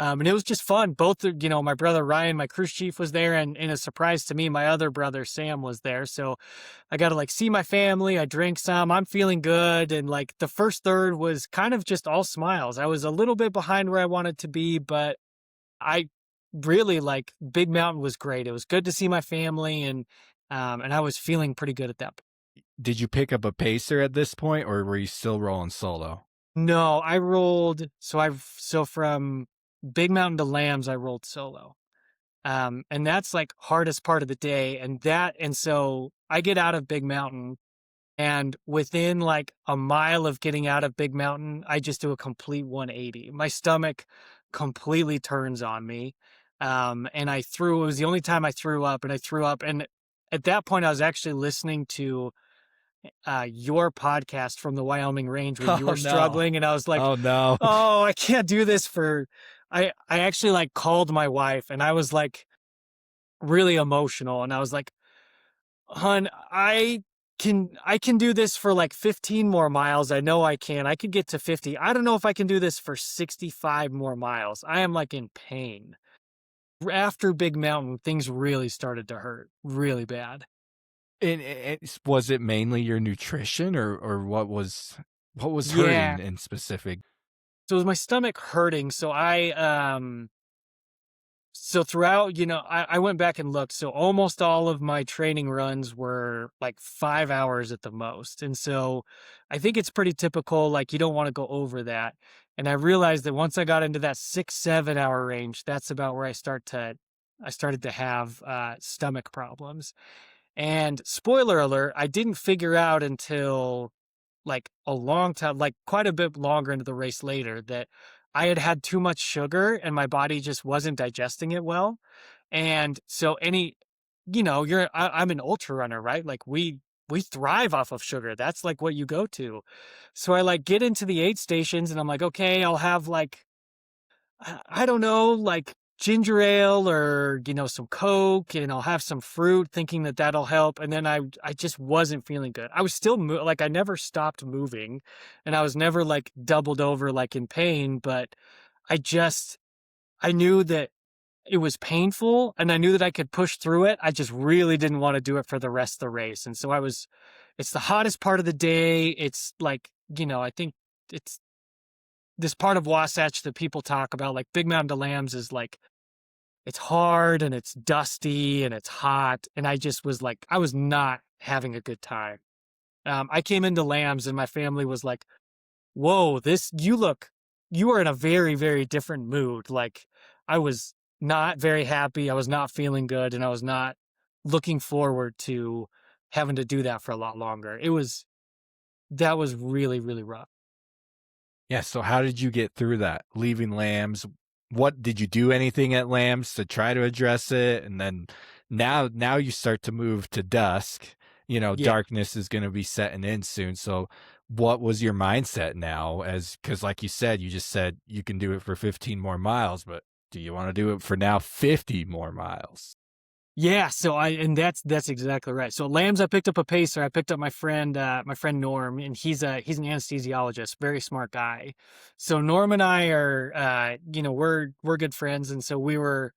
A: And it was just fun. My brother Ryan, my cruise chief, was there, and in a surprise to me, my other brother Sam was there. So I got to like see my family. I drank some. I'm feeling good, and like the first third was kind of just all smiles. I was a little bit behind where I wanted to be, but I really like Big Mountain was great. It was good to see my family, and I was feeling pretty good at that point.
C: Did you pick up a pacer at this point, or were you still rolling solo?
A: No, I rolled. So from Big Mountain to Lambs, I rolled solo. And that's like hardest part of the day. And so I get out of Big Mountain, and within like a mile of getting out of Big Mountain, I just do a complete 180. My stomach completely turns on me. And it was the only time I threw up, and I threw up. And at that point, I was actually listening to your podcast from the Wyoming range when you
C: Oh
A: were
C: no.
A: struggling. And I was like,
C: Oh no.
A: oh, I can't do this I actually like called my wife, and I was like really emotional. And I was like, hun, I can do this for like 15 more miles. I know I can. I could get to 50. I don't know if I can do this for 65 more miles. I am like in pain. After Big Mountain, things really started to hurt really bad.
C: And was it mainly your nutrition, or what was hurting
A: Yeah.
C: in specific?
A: So it was my stomach hurting. So throughout, I went back and looked. So almost all of my training runs were like 5 hours at the most. And so I think it's pretty typical. Like you don't want to go over that. And I realized that once I got into that 6, 7 hour range, that's about where I started to have stomach problems. And spoiler alert, I didn't figure out until like a long time, like quite a bit longer into the race later, that I had had too much sugar and my body just wasn't digesting it well. And so I'm an ultra runner, right? Like we thrive off of sugar. That's like what you go to. So I like get into the aid stations and I'm like, okay, I'll have like I don't know, like ginger ale or, some Coke, and I'll have some fruit thinking that that'll help. And then I just wasn't feeling good. I was still like, I never stopped moving, and I was never like doubled over, like in pain, but I knew that it was painful and I knew that I could push through it. I just really didn't want to do it for the rest of the race. And so it's the hottest part of the day. It's like, I think it's this part of Wasatch that people talk about, like Big Mountain to Lambs, is like it's hard and it's dusty and it's hot. And I just was like, I was not having a good time. I came into Lambs and my family was like, whoa, you are in a very, very different mood. Like I was not very happy. I was not feeling good. And I was not looking forward to having to do that for a lot longer. That was really, really rough.
C: Yeah, so how did you get through that? Leaving Lambs, what did you do anything at Lambs to try to address it? And then now you start to move to dusk.
A: Yeah.
C: Darkness is going to be setting in soon. So what was your mindset now? Because like you just said you can do it for 15 more miles, but do you want to do it for now 50 more miles?
A: Yeah, so and that's exactly right. So lambs, I picked up a pacer. I picked up my friend Norm, and he's an anesthesiologist, very smart guy. So Norm and I are we're good friends, and so we were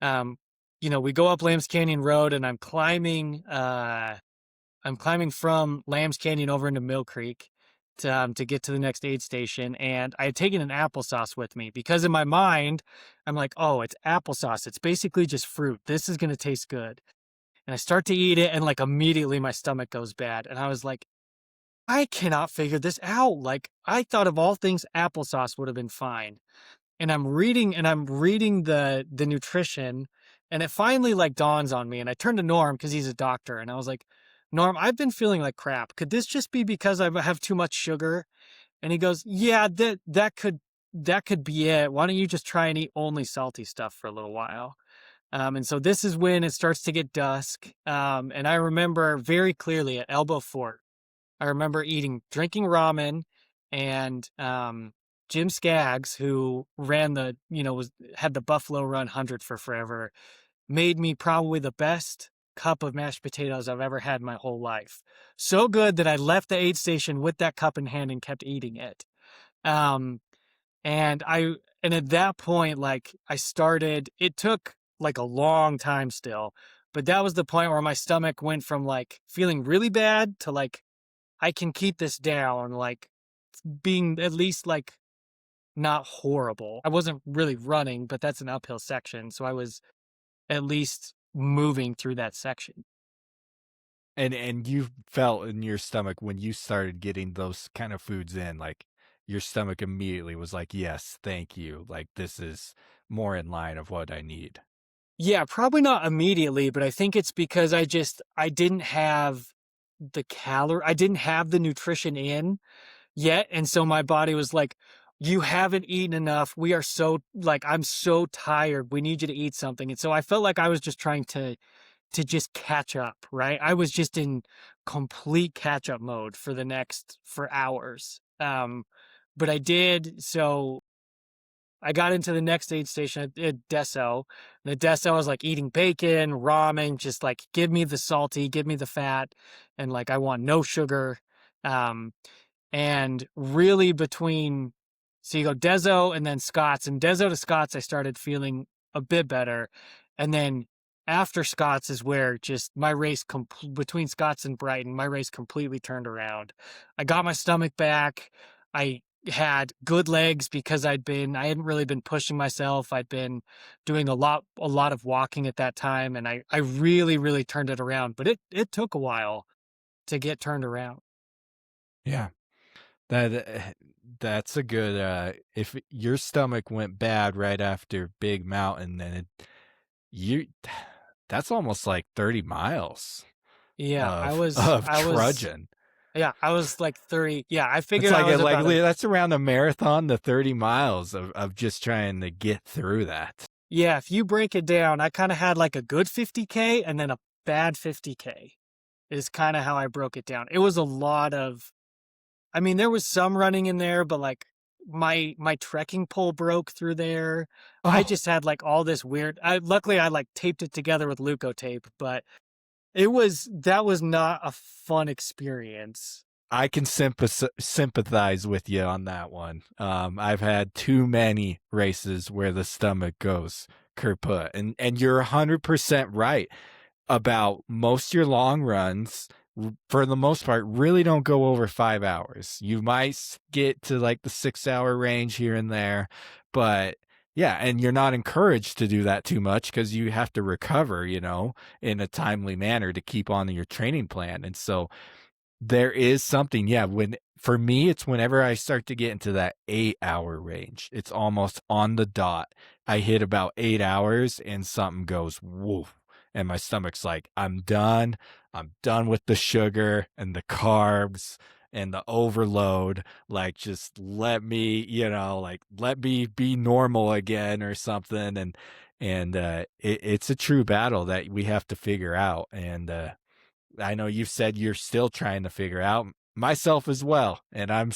A: um we go up Lambs Canyon Road, and I'm climbing from Lambs Canyon over into Mill Creek to get to the next aid station. And I had taken an applesauce with me because in my mind, I'm like, oh, it's applesauce. It's basically just fruit. This is going to taste good. And I start to eat it, and like immediately my stomach goes bad. And I was like, I cannot figure this out. Like, I thought of all things, applesauce would have been fine. And I'm reading the nutrition, and it finally like dawns on me. And I turned to Norm because he's a doctor, and I was like, Norm, I've been feeling like crap. Could this just be because I have too much sugar? And he goes, yeah, that could be it. Why don't you just try and eat only salty stuff for a little while? And so this is when it starts to get dusk. And I remember very clearly at Elbow Fort, I remember drinking ramen, and Jim Skaggs, who had the Buffalo Run 100 for forever, made me probably the best cup of mashed potatoes I've ever had in my whole life. So good that I left the aid station with that cup in hand and kept eating it. Um, and at that point, like it took like a long time still, but that was the point where my stomach went from like feeling really bad to like, I can keep this down, like being at least like not horrible. I wasn't really running, but that's an uphill section. So I was at least moving through that section.
C: And you felt in your stomach when you started getting those kind of foods in, like your stomach immediately was like, yes, thank you. Like this is more in line of what I need.
A: Yeah, probably not immediately, but I think it's because I didn't have I didn't have the nutrition in yet. And so my body was like, you haven't eaten enough. We are so like, I'm so tired. We need you to eat something. And so I felt like I was just trying to just catch up, right? I was just in complete catch up mode for hours. But I did. So I got into the next aid station at Deso. And at Deso, I was like eating bacon, ramen, just like give me the salty, give me the fat, and like I want no sugar. Um, and really so you go Deso and then Scott's, and Deso to Scott's, I started feeling a bit better. And then after Scott's is where just my race, between Scott's and Brighton, my race completely turned around. I got my stomach back. I had good legs because I hadn't really been pushing myself. I'd been doing a lot of walking at that time. And I really, really turned it around, but it took a while to get turned around.
C: Yeah. That that's a good if your stomach went bad right after Big Mountain, then you that's almost like 30 miles
A: Yeah,
C: of trudging.
A: yeah, I was like 30. Yeah, I
C: It's
A: figured I was about
C: that's around a marathon, the 30 miles of just trying to get through that.
A: yeah, if you break it down, I kind of had like a good 50K and then a bad 50K is kind of how I broke it down. It was a lot of, I mean, there was some running in there, but like my trekking pole broke through there. I
C: Oh,
A: just had like all this luckily I like taped it together with Leuko tape, but that was not a fun experience.
C: I can sympathize with you on that one. I've had too many races where the stomach goes kaput, and you're 100% right about most of your long runs. For the most part, really don't go over 5 hours. You might get to like the 6 hour range here and there, but yeah, and you're not encouraged to do that too much because you have to recover, in a timely manner to keep on your training plan. And so there is something, yeah, for me, it's whenever I start to get into that 8 hour range, it's almost on the dot. I hit about 8 hours and something goes woof. And my stomach's like, I'm done. I'm done with the sugar and the carbs and the overload. Like, just let me, let me be normal again or something. And it's a true battle that we have to figure out. And I know you've said you're still trying to figure out. myself as well. And I'm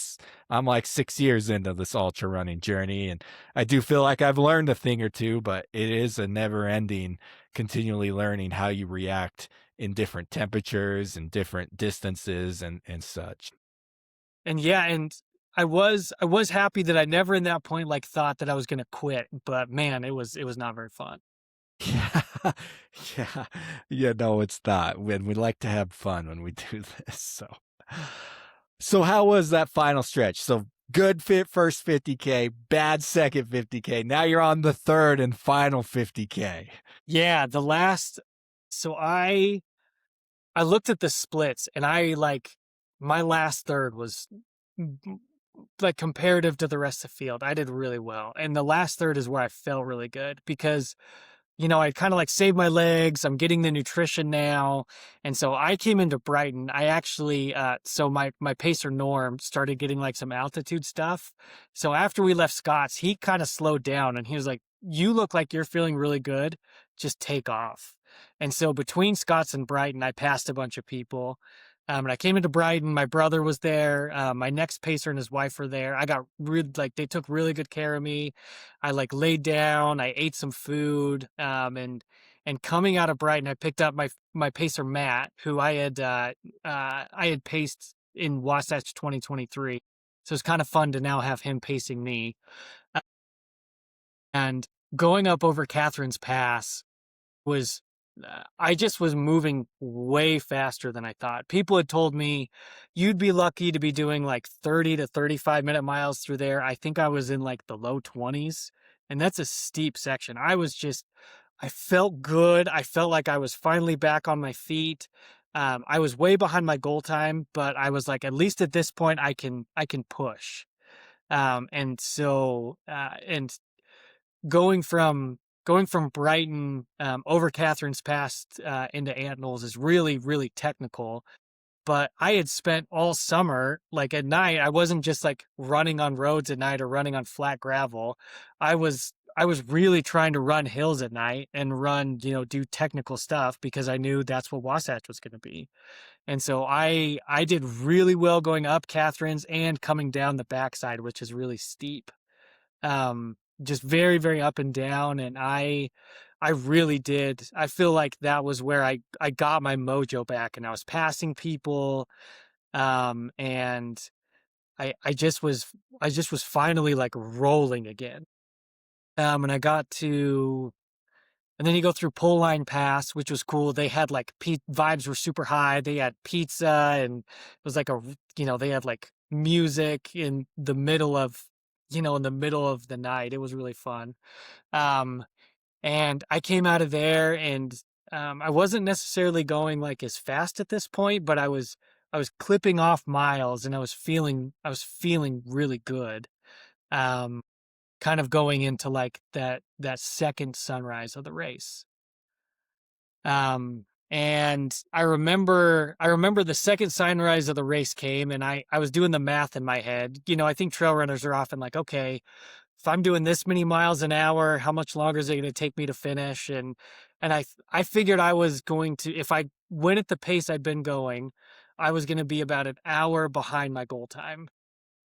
C: like 6 years into this ultra running journey, and I do feel like I've learned a thing or two, but it is a never ending, continually learning how you react in different temperatures and different distances and such.
A: And yeah, and I was happy that I never in that point like thought that I was gonna quit, but man, it was not very fun.
C: Yeah, yeah, yeah. No, it's not. When we like to have fun when we do this. So how was that final stretch? So good fit first 50K, bad second 50K. Now you're on the third and final 50K.
A: Yeah, the last so I looked at the splits and I like my last third was like comparative to the rest of the field. I did really well. And the last third is where I felt really good because I kind of like saved my legs. I'm getting the nutrition now. And so I came into Brighton. I actually, so my pacer Norm started getting like some altitude stuff. So after we left Scott's, he kind of slowed down and he was like, "You look like you're feeling really good. Just take off." And so between Scott's and Brighton, I passed a bunch of people. And I came into Brighton. My brother was there. My next pacer and his wife were there. I got really like they took really good care of me. I like laid down. I ate some food. And coming out of Brighton, I picked up my pacer Matt, who I had paced in Wasatch 2023. So it's kind of fun to now have him pacing me. Uh, And going up over Catherine's Pass was I just was moving way faster than I thought. People had told me you'd be lucky to be doing like 30 to 35-minute miles through there. I think I was in like the low 20s, and that's a steep section. I felt good. I felt like I was finally back on my feet. I was way behind my goal time, but I was like, at least at this point, I can push. And going from going from Brighton over Catherine's Pass into Ant Knolls is really, really technical. But I had spent all summer, like at night, I wasn't just like running on roads at night or running on flat gravel. I was really trying to run hills at night and run, do technical stuff because I knew that's what Wasatch was going to be. And so I did really well going up Catherine's and coming down the backside, which is really steep. Just very, very up and down. And I really did. I feel like that was where I got my mojo back and I was passing people. And I just was finally like rolling again. And I got to, and then you go through Pole Line Pass, which was cool. They had like vibes were super high. They had pizza and it was like they had like music in the middle of the night. It was really fun. Um, and I came out of there and I wasn't necessarily going like as fast at this point, but I was clipping off miles and I was feeling really good. Um, Kind of going into like that second sunrise of the race. And I remember the second sunrise of the race came and I was doing the math in my head. I think trail runners are often like, okay, if I'm doing this many miles an hour, how much longer is it going to take me to finish? And I figured I was going to, if I went at the pace I'd been going, I was going to be about an hour behind my goal time.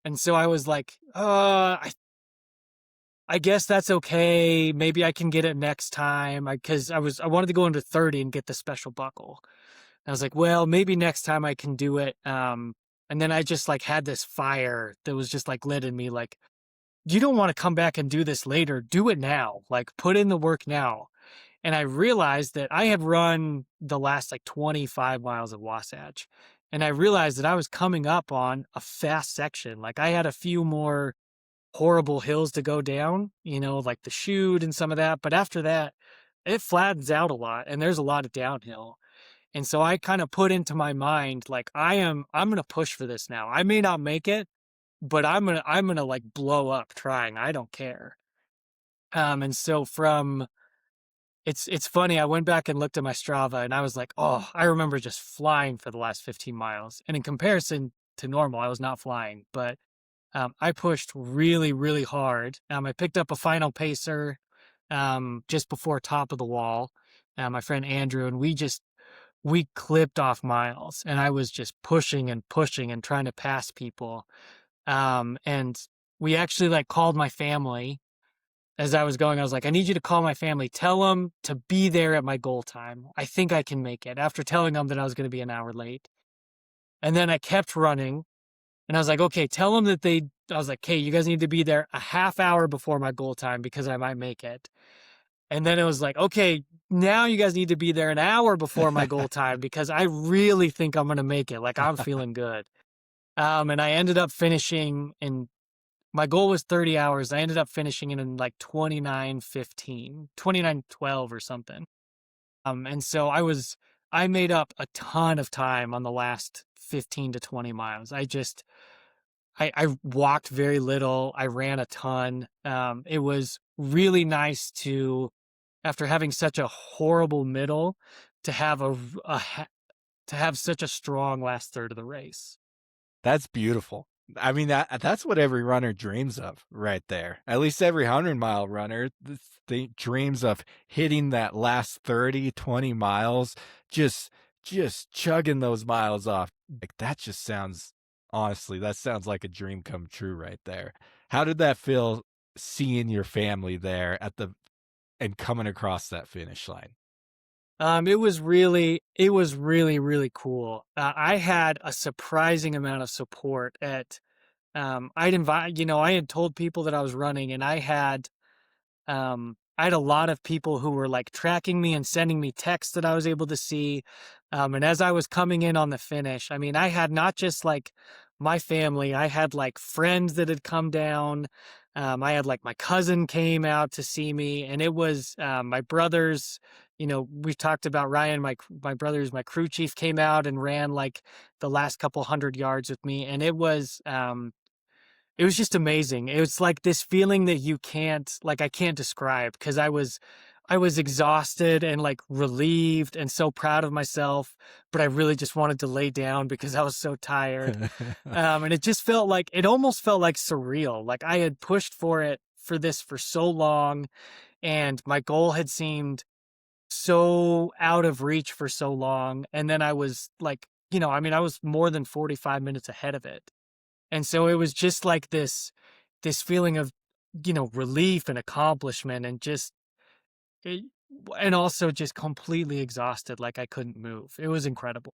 A: And so I was like, I guess that's okay. Maybe I can get it next time. Because I wanted to go into 30 and get the special buckle. And I was like, well, maybe next time I can do it. And then I just like had this fire that was just like lit in me, like, you don't want to come back and do this later. Do it now. Like put in the work now. And I realized that I had run the last like 25 miles of Wasatch. And I realized that I was coming up on a fast section. Like I had a few more horrible hills to go down, like the chute and some of that. But after that, it flattens out a lot and there's a lot of downhill. And so I kind of put into my mind, like, I'm going to push for this now. I may not make it, but I'm going to like blow up trying. I don't care. And so it's funny. I went back and looked at my Strava and I was like, oh, I remember just flying for the last 15 miles. And in comparison to normal, I was not flying, but I pushed really, really hard. I picked up a final pacer just before top of the wall, my friend Andrew, and we clipped off miles, and I was just pushing and pushing and trying to pass people. And we actually like called my family as I was going. I was like, I need you to call my family, tell them to be there at my goal time. I think I can make it, after telling them that I was going to be an hour late. And then I kept running, and I was like, okay, tell them that I was like, okay, you guys need to be there a half hour before my goal time because I might make it. And then it was like, okay, now you guys need to be there an hour before my goal time because I really think I'm going to make it. Like, I'm feeling good. And I ended up finishing in, my goal was 30 hours. I ended up finishing in like 29:15, 29:12 or something. And so I made up a ton of time on the last 15 to 20 miles. I walked very little. I ran a ton. It was really nice to, after having such a horrible middle, to have to have such a strong last third of the race.
C: That's beautiful. I mean, that's what every runner dreams of right there. At least every 100-mile runner dreams of hitting that last 30, 20 miles, just chugging those miles off. Like, that just sounds, honestly, that sounds like a dream come true right there. How did that feel, seeing your family there and coming across that finish line?
A: It was really, really cool. I had a surprising amount of support at, I had told people that I was running, and I had a lot of people who were like tracking me and sending me texts that I was able to see. And as I was coming in on the finish, I mean, I had not just like my family, I had like friends that had come down. I had like my cousin came out to see me, and it was my brothers. We've talked about Ryan, my brothers, my crew chief came out and ran like the last couple 100 yards with me, and it was just amazing. It was like this feeling that I can't describe, because I was exhausted and like relieved and so proud of myself, but I really just wanted to lay down because I was so tired. And it almost felt like surreal. Like, I had pushed for this for so long, and my goal had seemed so out of reach for so long. And then I was like, I was more than 45 minutes ahead of it. And so it was just like this feeling of, relief and accomplishment, and it, and also just completely exhausted, like I couldn't move. It was incredible.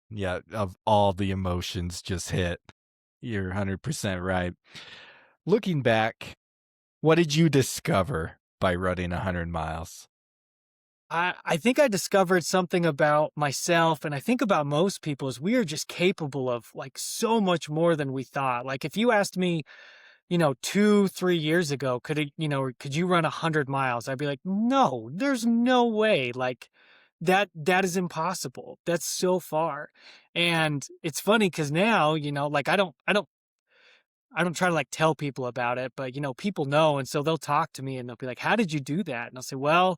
C: Yeah, of all the emotions just hit. You're 100% right. Looking back, what did you discover by running 100 miles?
A: I think I discovered something about myself, and I think about most people, is we are just capable of like so much more than we thought. Like, if you asked me, 2, 3 years ago, could you run 100 miles? I'd be like, no, there's no way. Like, that is impossible. That's so far. And it's funny because now, like, I don't try to like tell people about it, but people know. And so they'll talk to me and they'll be like, how did you do that? And I'll say, well,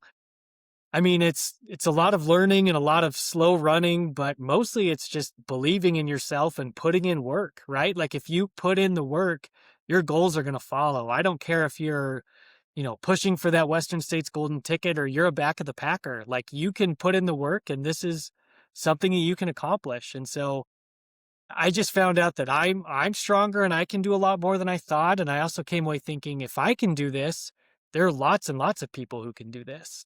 A: I mean, it's a lot of learning and a lot of slow running, but mostly it's just believing in yourself and putting in work, right? Like, if you put in the work, your goals are going to follow. I don't care if you're, pushing for that Western States golden ticket, or you're a back of the packer. Like, you can put in the work, and this is something that you can accomplish. And so I just found out that I'm stronger and I can do a lot more than I thought. And I also came away thinking, if I can do this, there are lots and lots of people who can do this.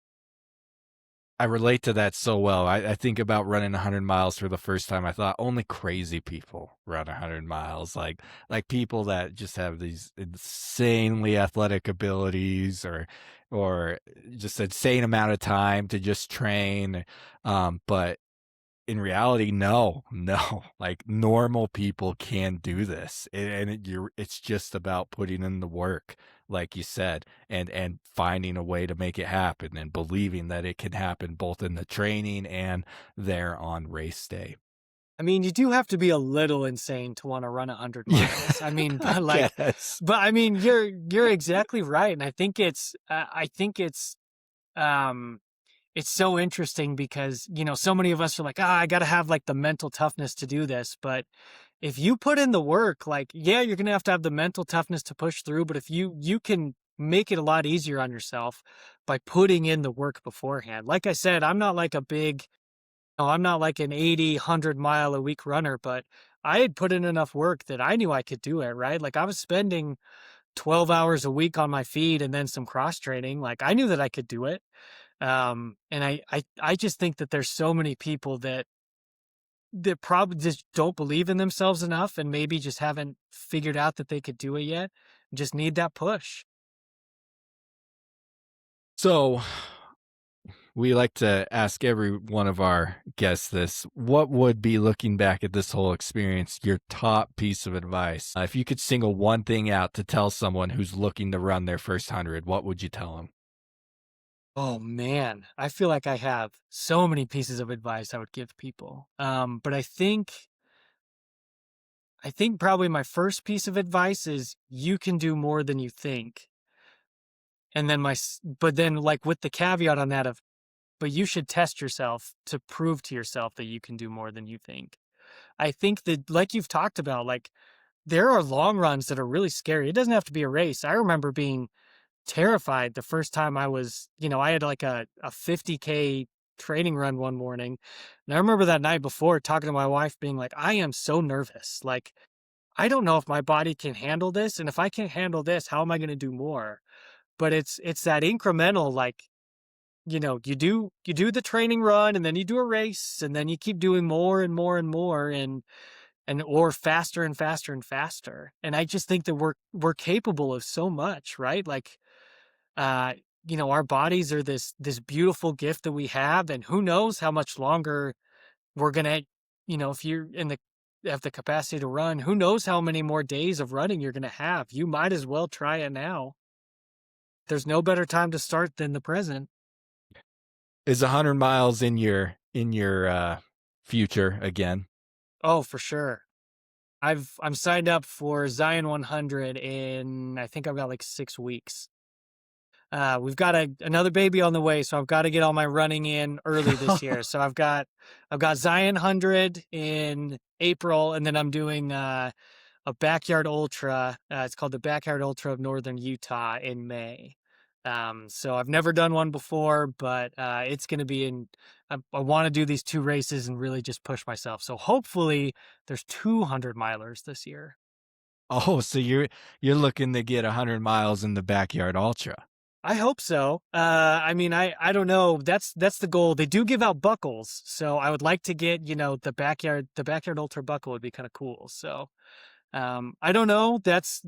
C: I relate to that so well. I think about running 100 miles for the first time. I thought only crazy people run 100 miles, like people that just have these insanely athletic abilities, or just insane amount of time to just train. But in reality, no, like, normal people can do this, it's just about putting in the work, like you said, and finding a way to make it happen, and believing that it can happen both in the training and there on race day.
A: I mean, you do have to be a little insane to want to run 100
C: Yeah,
A: miles. I mean,
C: I guess.
A: but I mean, you're exactly right. And um, it's so interesting because, so many of us are like, I got to have like the mental toughness to do this. But if you put in the work, like, yeah, you're going to have the mental toughness to push through. But if you can make it a lot easier on yourself by putting in the work beforehand. Like I said, I'm not like a big No, I'm not like an 80, 100 mile a week runner, but I had put in enough work that I knew I could do it, right? Like I was spending 12 hours a week on my feet and then some cross training. Like I knew that I could do it. And I just think that there's so many people that probably just don't believe in themselves enough and maybe just haven't figured out that they could do it yet. Just need that push.
C: So we like to ask every one of our guests this. What would be, looking back at this whole experience, your top piece of advice? If you could single one thing out to tell someone who's looking to run their first 100, what would you tell them?
A: Oh man, I feel like I have so many pieces of advice I would give people. But I think probably my first piece of advice is you can do more than you think. And then but then like with the caveat on that of, but you should test yourself to prove to yourself that you can do more than you think. I think that like you've talked about, like there are long runs that are really scary. It doesn't have to be a race. I remember being terrified the first time I had like a 50K training run one morning. And I remember that night before talking to my wife being like, I am so nervous. Like, I don't know if my body can handle this. And if I can't handle this, how am I going to do more? But it's that incremental, like, you do the training run and then you do a race and then you keep doing more and more and more and or faster and faster and faster. And I just think that we're capable of so much, right? Like uh our bodies are this beautiful gift that we have, and who knows how much longer we're gonna, if you're in the have the capacity to run, who knows how many more days of running you're gonna have. You might as well try it now. There's no better time to start than the present.
C: Is 100 miles in your future again?
A: Oh, for sure. I'm signed up for Zion 100 in, I think I've got like 6 weeks. We've got another baby on the way, so I've got to get all my running in early this year. So I've got Zion 100 in April, and then I'm doing a backyard ultra. It's called the Backyard Ultra of Northern Utah in May. So I've never done one before, but it's going to be in. I want to do these two races and really just push myself. So hopefully there's 200 milers this year.
C: Oh, so you're looking to get 100 miles in the backyard ultra.
A: I hope so. I mean, I don't know. That's the goal. They do give out buckles, so I would like to get the backyard ultra buckle would be kind of cool. So I don't know.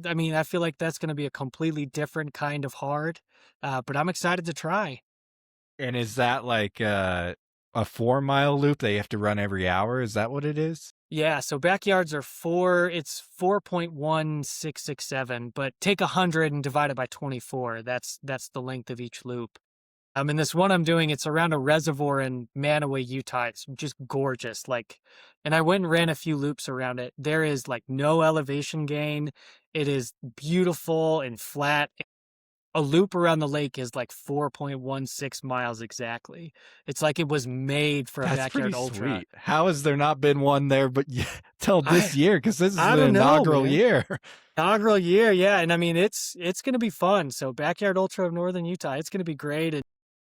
A: I mean, I feel like that's going to be a completely different kind of hard, but I'm excited to try.
C: And is that like a 4 mile loop that you have to run every hour? Is that what it is?
A: Yeah, so backyards are it's 4.1667, but take 100 and divide it by 24. That's the length of each loop. And this one I'm doing, it's around a reservoir in Manaway, Utah. It's just gorgeous. Like, and I went and ran a few loops around it. There is like no elevation gain. It is beautiful and flat. A loop around the lake is like 4.16 miles exactly. It's like it was made for a
C: That's pretty
A: backyard ultra.
C: sweet. How has there not been one there but till this
A: I
C: year? Because this is
A: I
C: the
A: don't know,
C: inaugural
A: man.
C: year.
A: Inaugural year, yeah. And I mean, it's going to be fun. So Backyard Ultra of Northern Utah, it's going to be great. And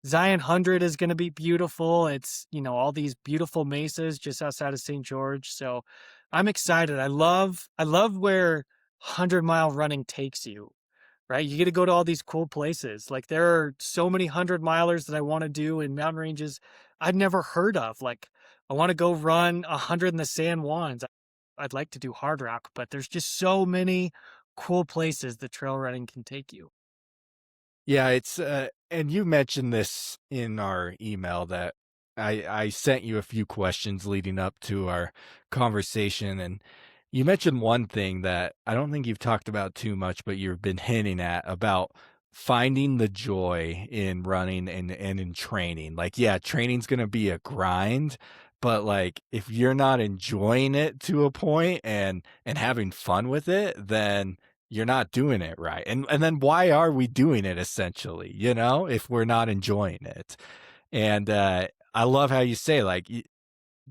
A: Zion 100 is going to be beautiful. It's, all these beautiful mesas just outside of St. George. So I'm excited. I love where 100-mile running takes you, right? You get to go to all these cool places. Like there are so many 100 milers that I want to do in mountain ranges I've never heard of. Like I want to go run 100 in the San Juans. I'd like to do hard rock, but there's just so many cool places that trail running can take you.
C: Yeah, it's and you mentioned this in our email that I sent you a few questions leading up to our conversation, and you mentioned one thing that I don't think you've talked about too much, but you've been hinting at about finding the joy in running and in training. Like, yeah, training's gonna be a grind, but like if you're not enjoying it to a point and having fun with it, then you're not doing it right. And then why are we doing it essentially, if we're not enjoying it? And I love how you say like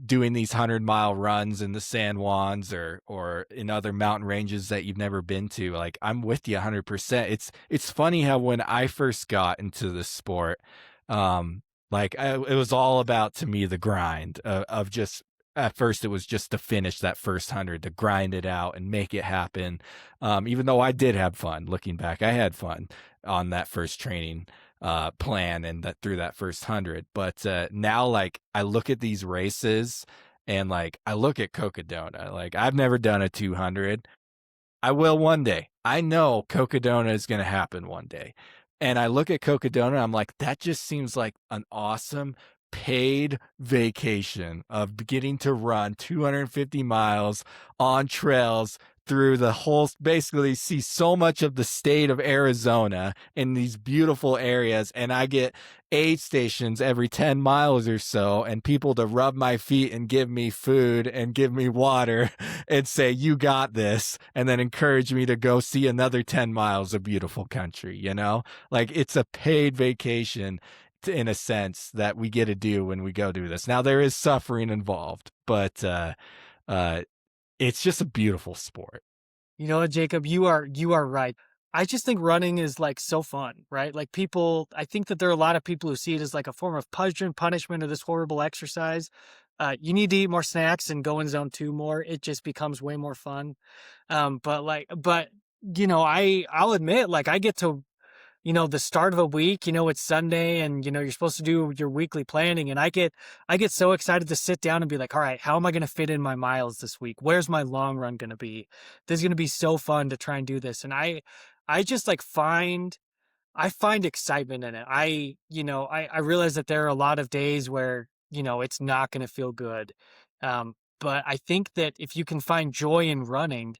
C: doing these 100-mile runs in the San Juans or in other mountain ranges that you've never been to. Like I'm with you 100%. It's funny how when I first got into the sport, Like it was all about, to me, the grind of just, at first it was just to finish that first 100, to grind it out and make it happen. Even though I did have fun, looking back, I had fun on that first training plan and that through that first 100. But now, like, I look at these races and like I look at Cocodona, like I've never done a 200. I will one day. I know Cocodona is going to happen one day. And I look at Cocodona, I'm like, that just seems like an awesome paid vacation of getting to run 250 miles on trails through the whole, basically see so much of the state of Arizona in these beautiful areas. And I get aid stations every 10 miles or so, and people to rub my feet and give me food and give me water and say, you got this, and then encourage me to go see another 10 miles of beautiful country, you know? Like, it's a paid vacation in a sense that we get to do when we go do this. Now, there is suffering involved, but it's just a beautiful sport.
A: You know what, Jacob, you are right. I just think running is like so fun, right? Like people, I think that there are a lot of people who see it as like a form of punishment of this horrible exercise. You need to eat more snacks and go in zone 2 more. It just becomes way more fun. But I'll admit, like I get to, the start of a week, it's Sunday and, you're supposed to do your weekly planning. And I get so excited to sit down and be like, all right, how am I going to fit in my miles this week? Where's my long run going to be? This is going to be so fun to try and do this. And I just like I find excitement in it. I realize that there are a lot of days where, it's not going to feel good. But I think that if you can find joy in running,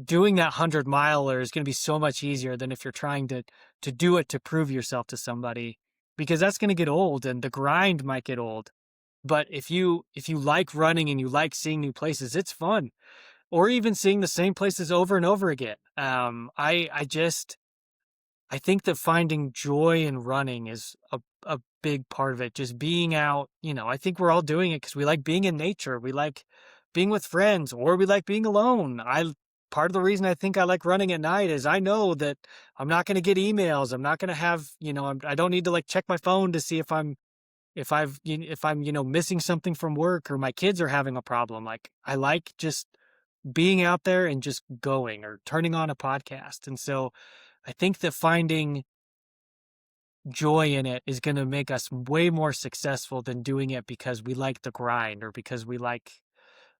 A: doing that 100-miler is going to be so much easier than if you're trying to do it to prove yourself to somebody, because that's going to get old and the grind might get old. But if you like running and you like seeing new places, it's fun. Or even seeing the same places over and over again. I think that finding joy in running is a big part of it. Just being out, I think we're all doing it because we like being in nature. We like being with friends, or we like being alone. Part of the reason I think I like running at night is I know that I'm not going to get emails. I'm not going to have, I don't need to like check my phone to see if I'm missing something from work or my kids are having a problem. Like I like just being out there and just going or turning on a podcast. And so I think that finding joy in it is going to make us way more successful than doing it because we like the grind or because we like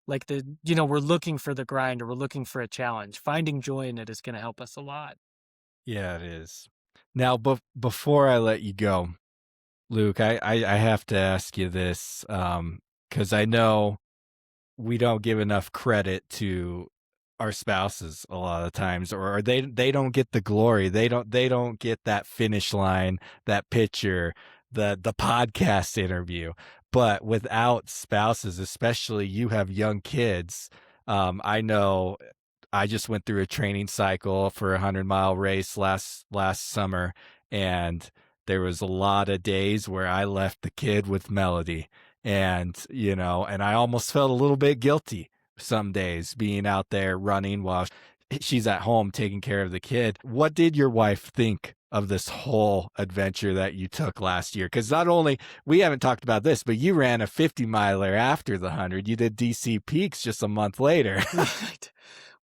A: we're looking for the grind or we're looking for a challenge. Finding joy in it is going to help us a lot.
C: Yeah, it is. Now, before I let you go, Luke, I have to ask you this, because I know we don't give enough credit to our spouses a lot of times, or they don't get the glory. They don't get that finish line, that picture, the podcast interview. But without spouses, especially you have young kids, I know I just went through a training cycle for a 100-mile race last summer, and there was a lot of days where I left the kid with Melody, and and I almost felt a little bit guilty some days being out there running while she's at home taking care of the kid. What did your wife think of this whole adventure that you took last year? Because not only, we haven't talked about this, but you ran a 50-miler after the 100. You did DC Peaks just a month later.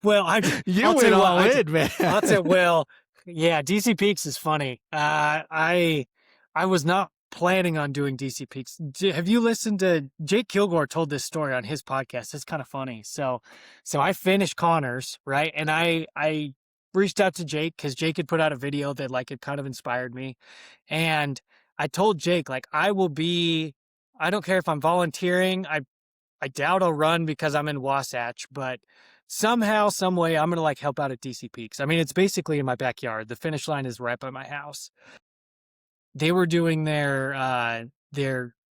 A: Well,
C: you went all in, man.
A: I'll say, well, yeah, DC Peaks is funny. I was not planning on doing DC Peaks. Have you listened to Jake Kilgore told this story on his podcast? It's kind of funny. So I finished Connors, right? And I reached out to Jake because Jake had put out a video that like had kind of inspired me. And I told Jake, like, I don't care if I'm volunteering. I doubt I'll run because I'm in Wasatch, but somehow, some way, I'm going to like help out at DC Peaks. I mean, it's basically in my backyard. The finish line is right by my house. They were doing their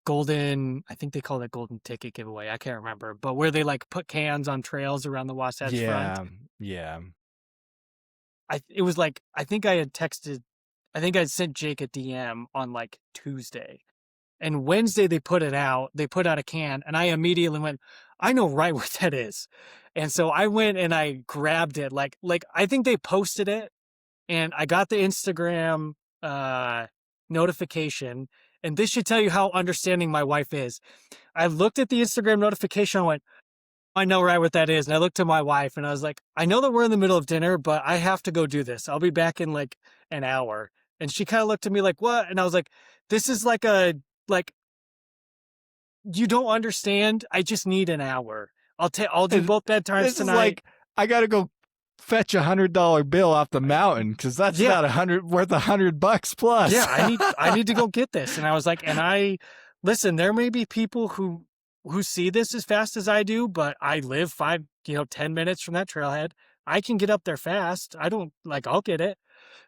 A: golden, I think they call it golden ticket giveaway. I can't remember, but where they like put cans on trails around the Wasatch front.
C: Yeah.
A: It was like, I think I had sent Jake a DM on like Tuesday. And Wednesday they put out a can, and I immediately went, I know right where that is. And so I went and I grabbed it. Like I think they posted it, and I got the Instagram notification, And this should tell you how understanding my wife is. I looked at the Instagram notification. I went, I know right what that is. And I looked at my wife and I was like, I know that we're in the middle of dinner, but I have to go do this. I'll be back in like an hour. And she kind of looked at me like, what? And I was like, this is like you don't understand. I just need an hour. I'll do both bedtimes
C: This
A: tonight.
C: is like, I got to go fetch $100 bill off the mountain because that's
A: Yeah.
C: about worth $100 plus.
A: Yeah, I need to go get this. And I was like, listen, there may be people who see this as fast as I do, but I live 10 minutes from that trailhead. I can get up there fast. I'll get it.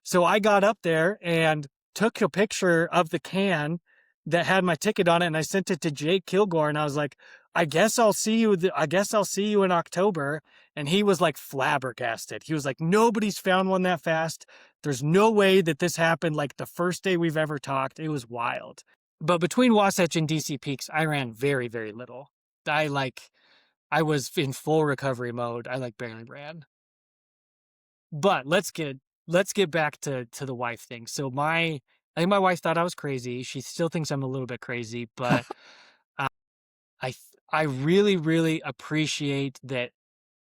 A: So I got up there and took a picture of the can that had my ticket on it, and I sent it to Jake Kilgore, and I was like, I guess I'll see you in October. And he was like flabbergasted. He was like, nobody's found one that fast. There's no way that this happened like the first day we've ever talked. It was wild. But between Wasatch and DC Peaks, I ran very, very little. I was in full recovery mode. I barely ran. But let's get back to the wife thing. So I think my wife thought I was crazy. She still thinks I'm a little bit crazy, but I really, really appreciate that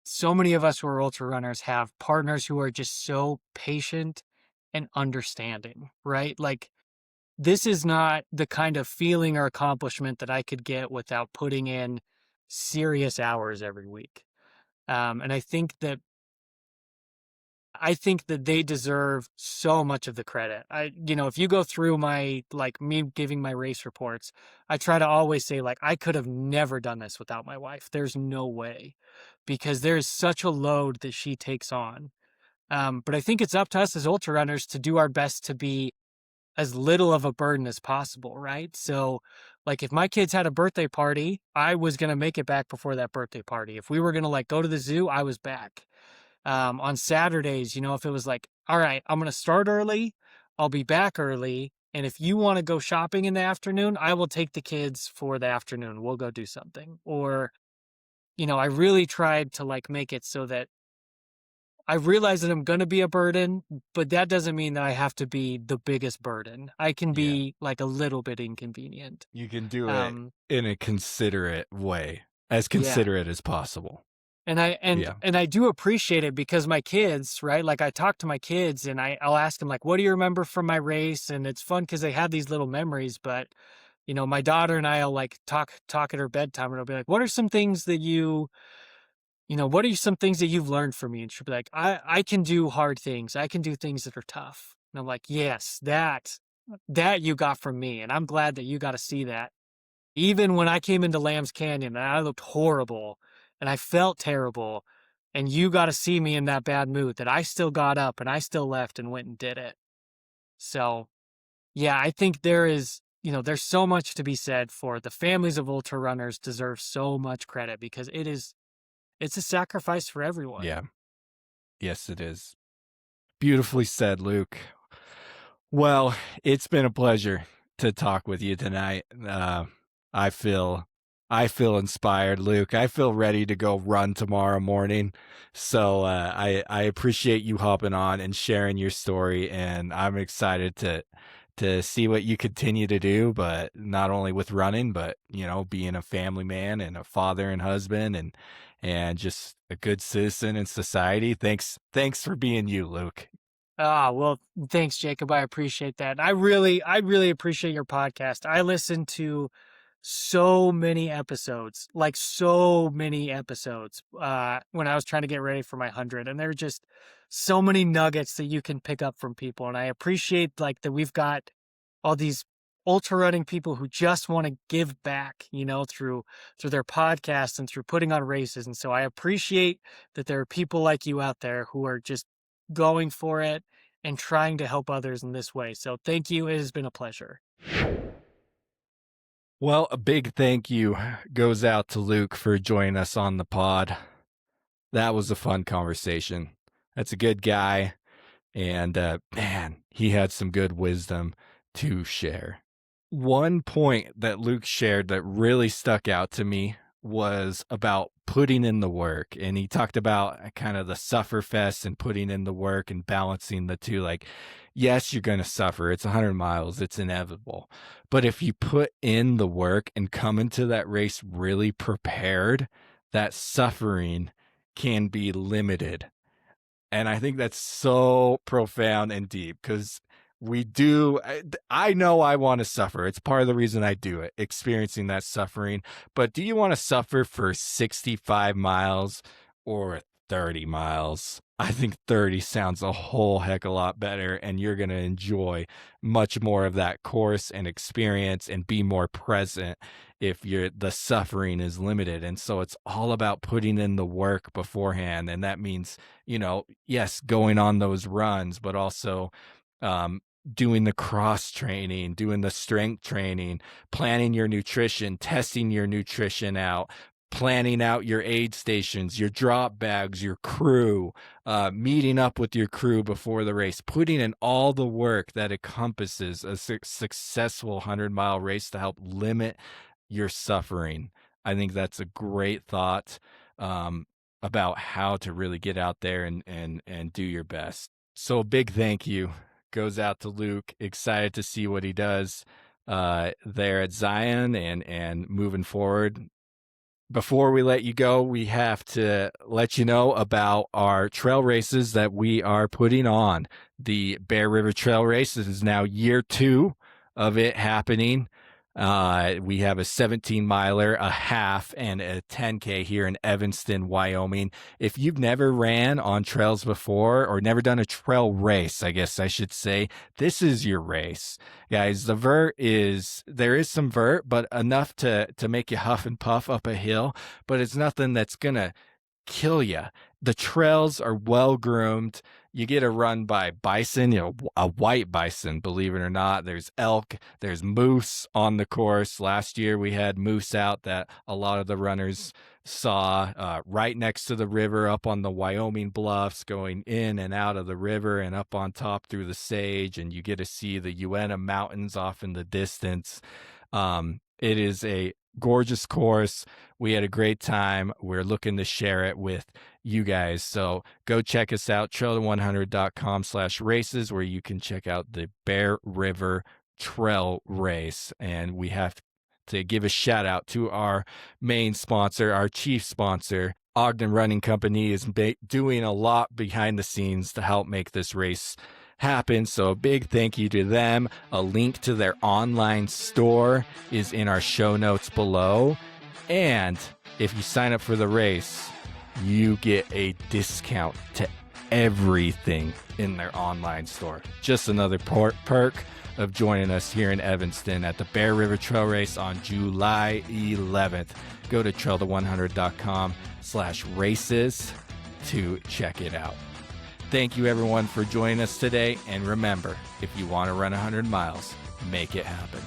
A: so many of us who are ultra runners have partners who are just so patient and understanding, right? Like, this is not the kind of feeling or accomplishment that I could get without putting in serious hours every week. And I think that they deserve so much of the credit. If you go through me giving my race reports, I try to always say, like, I could have never done this without my wife. There's no way, because there is such a load that she takes on. But I think it's up to us as ultra runners to do our best to be as little of a burden as possible, right? So, like, if my kids had a birthday party, I was going to make it back before that birthday party. If we were going to go to the zoo, I was back. On Saturdays, if it was like, all right, I'm going to start early, I'll be back early. And if you want to go shopping in the afternoon, I will take the kids for the afternoon. We'll go do something. Or, I really tried to make it so that I realize that I'm going to be a burden, but that doesn't mean that I have to be the biggest burden. I can be a little bit inconvenient.
C: You can do it in a considerate way, as considerate as possible.
A: And I do appreciate it, because my kids, right? Like, I talk to my kids and I'll ask them, like, what do you remember from my race? And it's fun because they have these little memories. But, my daughter and I'll talk at her bedtime, and I'll be like, what are some things that what are some things that you've learned from me? And she'll be like, I can do hard things. I can do things that are tough. And I'm like, yes, that you got from me. And I'm glad that you got to see that. Even when I came into Lamb's Canyon and I looked horrible and I felt terrible, and you got to see me in that bad mood, that I still got up and I still left and went and did it. So, yeah, I think there's so much to be said for the families of ultra runners. Deserve so much credit, because it's a sacrifice for everyone.
C: Yeah. Yes, it is. Beautifully said, Luke. Well, it's been a pleasure to talk with you tonight. I feel inspired, Luke. I feel ready to go run tomorrow morning. So I appreciate you hopping on and sharing your story, and I'm excited to see what you continue to do, but not only with running, but being a family man and a father and husband and just a good citizen in society. Thanks for being you, Luke.
A: Well, thanks, Jacob. I appreciate that. I really appreciate your podcast. I listen to so many episodes, when I was trying to get ready for my 100, and there are just so many nuggets that you can pick up from people. And I appreciate that we've got all these ultra running people who just want to give back, through their podcasts and through putting on races. And so I appreciate that there are people like you out there who are just going for it and trying to help others in this way. So thank you. It has been a pleasure.
C: Well, a big thank you goes out to Luke for joining us on the pod. That was a fun conversation. That's a good guy. And man, he had some good wisdom to share. One point that Luke shared that really stuck out to me was about putting in the work. And he talked about kind of the suffer fest and putting in the work and balancing the two. yes, you're going to suffer. It's 100 miles. It's inevitable. But if you put in the work and come into that race really prepared, that suffering can be limited. And I think that's so profound and deep because I know I want to suffer. It's part of the reason I do it, experiencing that suffering. But do you want to suffer for 65 miles or 30 miles? I think 30 sounds a whole heck of a lot better, and you're going to enjoy much more of that course and experience and be more present if the suffering is limited. And so it's all about putting in the work beforehand. And that means, yes, going on those runs, but also doing the cross training, doing the strength training, planning your nutrition, testing your nutrition out, planning out your aid stations, your drop bags, your crew, meeting up with your crew before the race, putting in all the work that encompasses a successful 100-mile race to help limit your suffering. I think that's a great thought about how to really get out there and do your best. So a big thank you goes out to Luke. Excited to see what he does there at Zion and moving forward. Before we let you go, we have to let you know about our trail races that we are putting on. The Bear River Trail Race is now year 2 of it happening. We have a 17-miler, a half, and a 10K here in Evanston, Wyoming. If you've never ran on trails before or never done a trail race, I guess I should say, this is your race. Guys, there is some vert, but enough to make you huff and puff up a hill, but it's nothing that's going to kill you. The trails are well groomed. You get a run by bison, a white bison, believe it or not. There's elk, there's moose on the course. Last year we had moose out that a lot of the runners saw right next to the river up on the Wyoming bluffs, going in and out of the river and up on top through the sage. And you get to see the Uinta mountains off in the distance. It is a gorgeous course. We had a great time. We're looking to share it with you guys. So go check us out, trail100.com/races, where you can check out the Bear River Trail Race. And we have to give a shout out to our main sponsor, our chief sponsor. Ogden Running Company is doing a lot behind the scenes to help make this race happen. So a big thank you to them. A link to their online store is in our show notes below. And if you sign up for the race, you get a discount to everything in their online store. Just another perk of joining us here in Evanston at the Bear River Trail Race on July 11th. Go to trail100.com/races to check it out. Thank you, everyone, for joining us today. And remember, if you want to run 100 miles, make it happen.